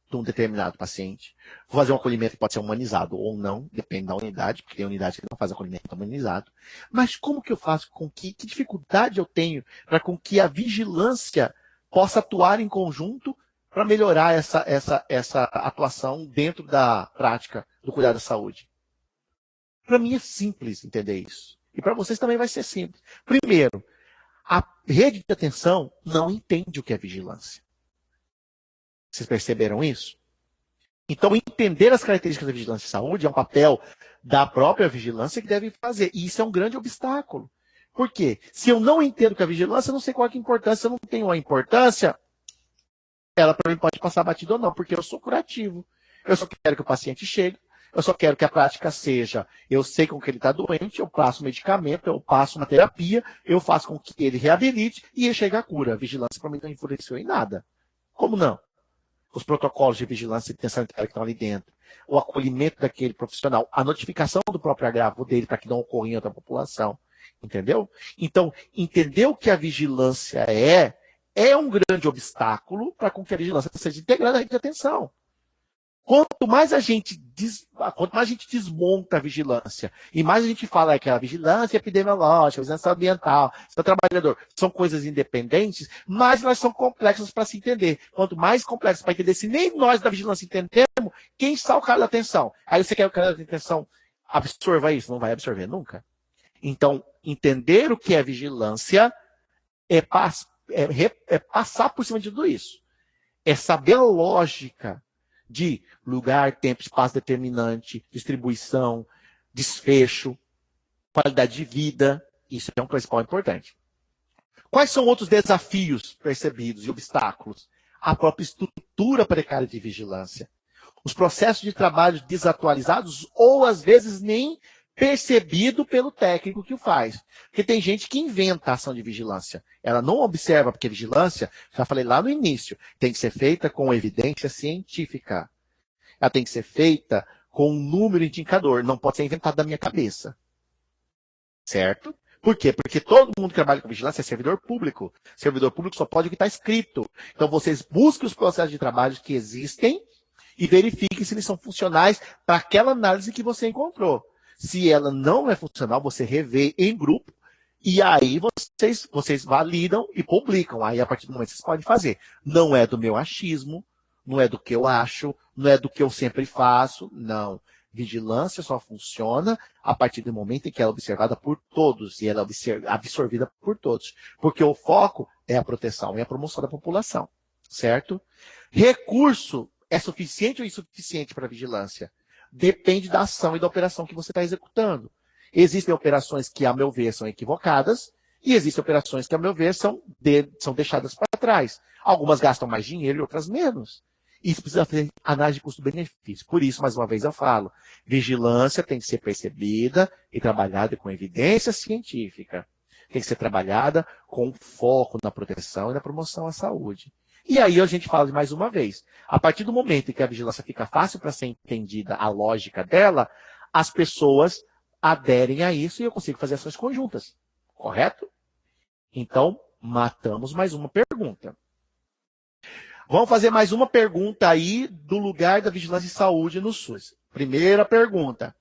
de um determinado paciente, vou fazer um acolhimento que pode ser humanizado ou não, depende da unidade, porque tem unidade que não faz acolhimento humanizado. Mas como que eu faço com que dificuldade eu tenho para com que a vigilância possa atuar em conjunto para melhorar essa atuação dentro da prática do cuidado da saúde? Para mim é simples entender isso. E para vocês também vai ser simples. Primeiro, a rede de atenção não entende o que é vigilância. Vocês perceberam isso? Então, entender as características da vigilância em saúde é um papel da própria vigilância que deve fazer. E isso é um grande obstáculo. Por quê? Se eu não entendo o que é vigilância, eu não sei qual é a importância. Se eu não tenho a importância, ela para mim pode passar batido ou não, porque eu sou curativo. Eu só quero que o paciente chegue. Eu só quero que a prática seja, eu sei com que ele está doente, eu passo medicamento, eu passo uma terapia, eu faço com que ele reabilite e ele chegue à cura. A vigilância para mim não influenciou em nada. Como não? Os protocolos de vigilância e atenção sanitária que estão ali dentro, o acolhimento daquele profissional, a notificação do próprio agravo dele para que não ocorra em outra população. Entendeu? Então, entender o que a vigilância é um grande obstáculo para que a vigilância seja integrada à rede de atenção. Quanto mais a gente desmonta a vigilância, e mais a gente fala que a vigilância epidemiológica, a vigilância ambiental, o trabalhador, são coisas independentes, mais elas são complexas para se entender. Quanto mais complexas para entender, se nem nós da vigilância entendemos, quem está o cara da atenção? Aí você quer que o cara da atenção absorva isso? Não vai absorver nunca. Então, entender o que é vigilância é passar por cima de tudo isso. É saber a lógica de lugar, tempo, espaço determinante, distribuição, desfecho, qualidade de vida. Isso é um principal importante. Quais são outros desafios percebidos e obstáculos? A própria estrutura precária de vigilância. Os processos de trabalho desatualizados ou, às vezes, nem percebido pelo técnico que o faz. Porque tem gente que inventa a ação de vigilância. Ela não observa, porque vigilância, já falei lá no início, tem que ser feita com evidência científica. Ela tem que ser feita com um número de indicador. Não pode ser inventado da minha cabeça. Certo? Por quê? Porque todo mundo que trabalha com vigilância é servidor público. Servidor público só pode o que está escrito. Então, vocês busquem os processos de trabalho que existem e verifiquem se eles são funcionais para aquela análise que você encontrou. Se ela não é funcional, você revê em grupo e aí vocês validam e publicam. Aí, a partir do momento, vocês podem fazer. Não é do meu achismo, não é do que eu acho, não é do que eu sempre faço, não. Vigilância só funciona a partir do momento em que ela é observada por todos e ela é absorvida por todos. Porque o foco é a proteção e a promoção da população, certo? Recurso é suficiente ou insuficiente para a vigilância? Depende da ação e da operação que você está executando. Existem operações que, a meu ver, são equivocadas e existem operações que, a meu ver, são deixadas para trás. Algumas gastam mais dinheiro e outras menos. Isso precisa fazer análise de custo-benefício. Por isso, mais uma vez, eu falo, vigilância tem que ser percebida e trabalhada com evidência científica. Tem que ser trabalhada com foco na proteção e na promoção à saúde. E aí a gente fala de mais uma vez, a partir do momento em que a vigilância fica fácil para ser entendida a lógica dela, as pessoas aderem a isso e eu consigo fazer ações conjuntas. Correto? Então, matamos mais uma pergunta. Vamos fazer mais uma pergunta aí do lugar da vigilância em saúde no SUS. Primeira pergunta.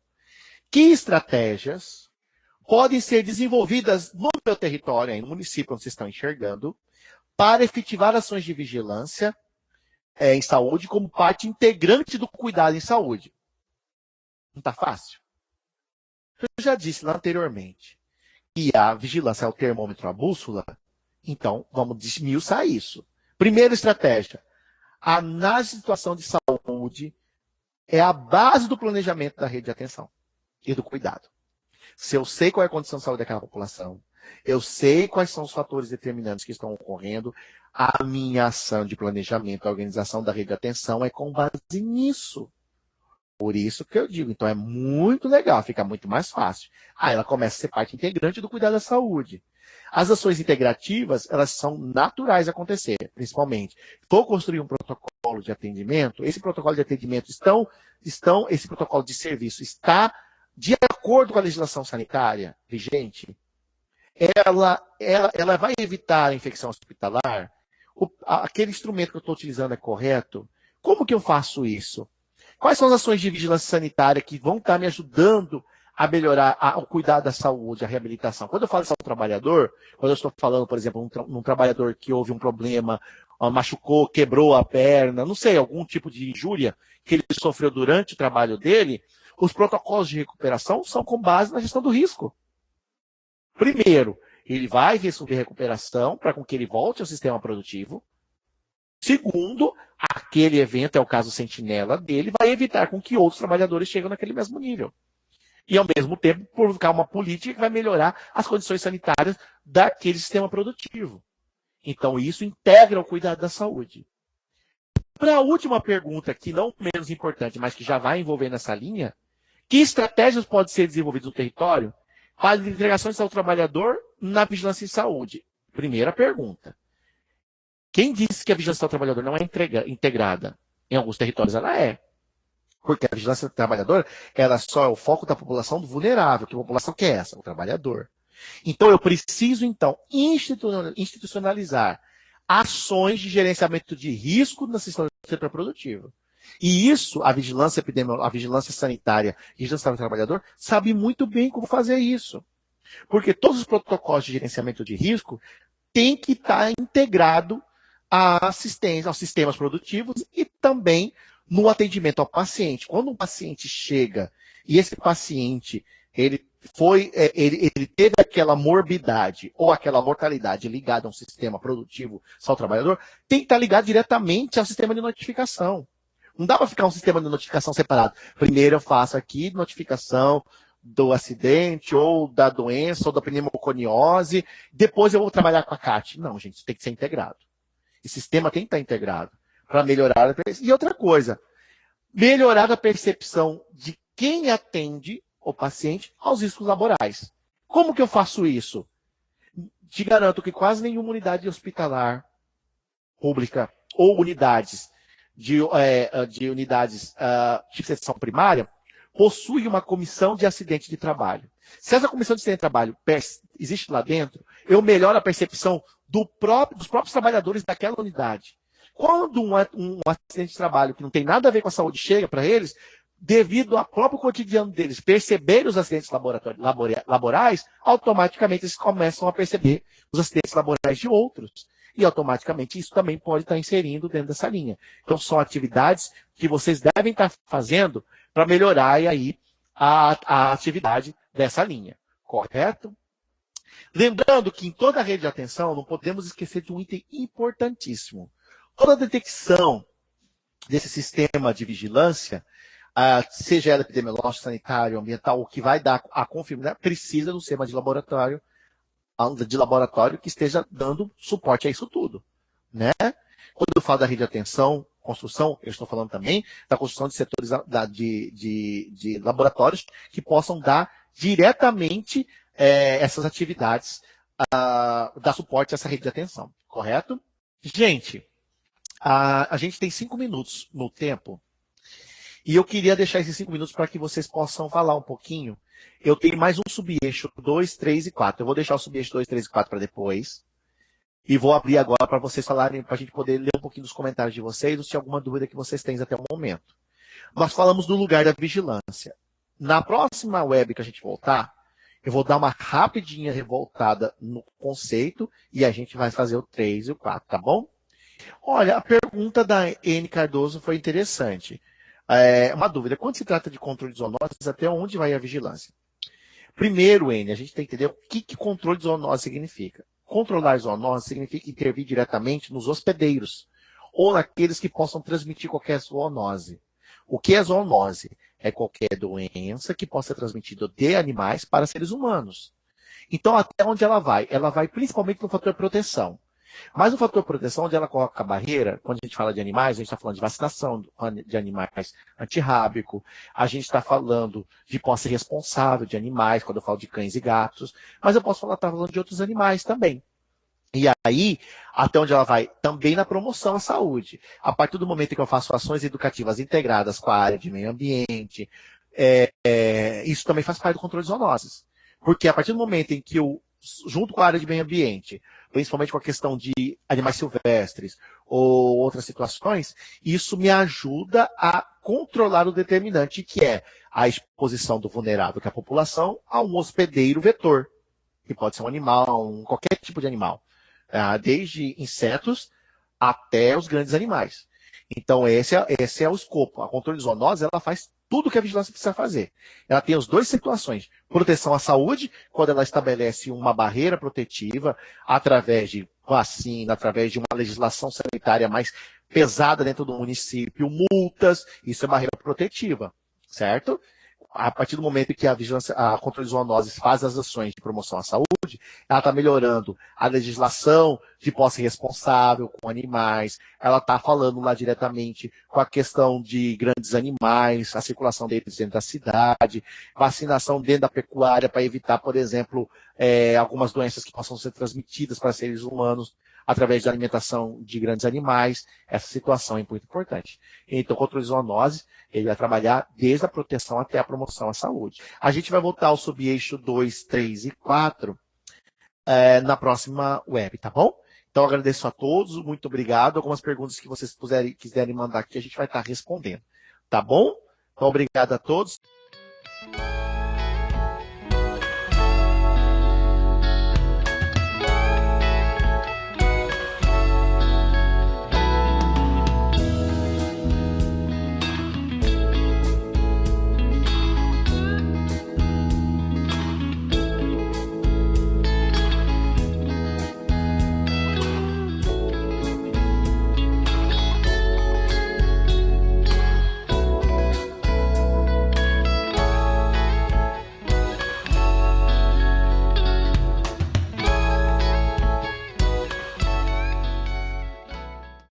Que estratégias podem ser desenvolvidas no meu território, aí no município onde vocês estão enxergando, para efetivar ações de vigilância em saúde como parte integrante do cuidado em saúde? Não está fácil? Eu já disse lá anteriormente que a vigilância é o termômetro, a bússola, então vamos desmiuçar isso. Primeira estratégia, a análise de situação de saúde é a base do planejamento da rede de atenção e do cuidado. Se eu sei qual é a condição de saúde daquela população, eu sei quais são os fatores determinantes que estão ocorrendo, a minha ação de planejamento, a organização da rede de atenção é com base nisso. Por isso que eu digo, então é muito legal, fica muito mais fácil. Aí ela começa a ser parte integrante do cuidado da saúde. As ações integrativas, elas são naturais de acontecer, principalmente. Vou construir um protocolo de atendimento, esse protocolo de atendimento esse protocolo de serviço está de acordo com a legislação sanitária vigente? Ela vai evitar a infecção hospitalar? Aquele instrumento que eu estou utilizando é correto? Como que eu faço isso? Quais são as ações de vigilância sanitária que vão estar me ajudando a melhorar o cuidado da saúde, a reabilitação? Quando eu falo de saúde do trabalhador, quando eu estou falando, por exemplo, um trabalhador que houve um problema, machucou, quebrou a perna, não sei, algum tipo de injúria que ele sofreu durante o trabalho dele, os protocolos de recuperação são com base na gestão do risco. Primeiro, ele vai receber recuperação para que ele volte ao sistema produtivo. Segundo, aquele evento, é o caso sentinela dele, vai evitar com que outros trabalhadores cheguem naquele mesmo nível. E, ao mesmo tempo, provocar uma política que vai melhorar as condições sanitárias daquele sistema produtivo. Então, isso integra o cuidado da saúde. Para a última pergunta, que não menos importante, mas que já vai envolver nessa linha, que estratégias podem ser desenvolvidas no território para a integração de saúde do trabalhador na vigilância em saúde? Primeira pergunta. Quem disse que a vigilância do trabalhador não é integrada? Em alguns territórios ela é. Porque a vigilância do trabalhador, ela só é o foco da população vulnerável. Que população que é essa? O trabalhador. Então, eu preciso, institucionalizar ações de gerenciamento de risco no sistema produtivo. E isso, a vigilância epidemiológica, a vigilância sanitária e a vigilância do trabalhador sabe muito bem como fazer isso. Porque todos os protocolos de gerenciamento de risco têm que estar integrado à assistência, aos sistemas produtivos e também no atendimento ao paciente. Quando um paciente chega e esse paciente ele teve aquela morbidade ou aquela mortalidade ligada a um sistema produtivo só ao trabalhador, tem que estar ligado diretamente ao sistema de notificação. Não dá para ficar um sistema de notificação separado. Primeiro eu faço aqui notificação do acidente, ou da doença, ou da pneumoconiose, depois eu vou trabalhar com a CAT. Não, gente, isso tem que ser integrado. Esse sistema tem que estar integrado para melhorar a percepção. E outra coisa, melhorar a percepção de quem atende o paciente aos riscos laborais. Como que eu faço isso? Te garanto que quase nenhuma unidade hospitalar pública ou unidades de seção primária possui uma comissão de acidente de trabalho. Se essa comissão de acidente de trabalho existe lá dentro, eu melhoro a percepção dos próprios trabalhadores daquela unidade. Quando um acidente de trabalho que não tem nada a ver com a saúde chega para eles, devido ao próprio cotidiano deles perceberem os acidentes laborais, automaticamente eles começam a perceber os acidentes laborais de outros. E automaticamente isso também pode estar inserindo dentro dessa linha. Então são atividades que vocês devem estar fazendo para melhorar aí a atividade dessa linha. Correto? Lembrando que em toda a rede de atenção não podemos esquecer de um item importantíssimo. Toda a detecção desse sistema de vigilância, seja ela epidemiológica, sanitária, ambiental, o que vai dar a confirmação, precisa do sistema de laboratório que esteja dando suporte a isso tudo, né? Quando eu falo da rede de atenção, construção, eu estou falando também da construção de setores de laboratórios que possam dar diretamente essas atividades, dar suporte a essa rede de atenção, correto? Gente, a gente tem 5 minutos no tempo, e eu queria deixar esses 5 minutos para que vocês possam falar um pouquinho. Eu tenho mais um subeixo 2, 3 e 4. Eu vou deixar o subeixo 2, 3 e 4 para depois. E vou abrir agora para vocês falarem, para a gente poder ler um pouquinho dos comentários de vocês, ou se alguma dúvida que vocês têm até o momento. Nós falamos do lugar da vigilância. Na próxima web que a gente voltar, eu vou dar uma rapidinha revoltada no conceito e a gente vai fazer o 3 e o 4, tá bom? Olha, a pergunta da N. Cardoso foi interessante. Uma dúvida, quando se trata de controle de zoonoses, até onde vai a vigilância? Primeiro, N, a gente tem que entender o que controle de zoonose significa. Controlar zoonose significa intervir diretamente nos hospedeiros, ou naqueles que possam transmitir qualquer zoonose. O que é zoonose? É qualquer doença que possa ser transmitida de animais para seres humanos. Então, até onde ela vai? Ela vai principalmente no fator proteção. Mas o fator proteção, onde ela coloca a barreira, quando a gente fala de animais, a gente está falando de vacinação de animais antirrábico, a gente está falando de posse responsável de animais, quando eu falo de cães e gatos, mas eu posso estar falando de outros animais também. E aí, até onde ela vai? Também na promoção à saúde. A partir do momento que eu faço ações educativas integradas com a área de meio ambiente, isso também faz parte do controle de zoonoses. Porque a partir do momento em que eu, junto com a área de meio ambiente, principalmente com a questão de animais silvestres ou outras situações, isso me ajuda a controlar o determinante, que é a exposição do vulnerável, que é a população, a um hospedeiro vetor, que pode ser um animal, qualquer tipo de animal, desde insetos até os grandes animais. Então, esse é o escopo. A controle de zoonose, ela faz tudo que a vigilância precisa fazer. Ela tem as duas situações. Proteção à saúde, quando ela estabelece uma barreira protetiva através de vacina, através de uma legislação sanitária mais pesada dentro do município, multas, isso é barreira protetiva, certo? A partir do momento que a vigilância, a controle de zoonoses faz as ações de promoção à saúde, ela está melhorando a legislação de posse responsável com animais, ela está falando lá diretamente com a questão de grandes animais, a circulação deles dentro da cidade, vacinação dentro da pecuária para evitar, por exemplo, algumas doenças que possam ser transmitidas para seres humanos através da alimentação de grandes animais. Essa situação é muito importante. Então, o controle de zoonose, ele vai trabalhar desde a proteção até a promoção à saúde. A gente vai voltar ao subeixo 2, 3 e 4 na próxima web, tá bom? Então, eu agradeço a todos, muito obrigado. Algumas perguntas que vocês quiserem mandar aqui, a gente vai estar respondendo, tá bom? Então, obrigado a todos.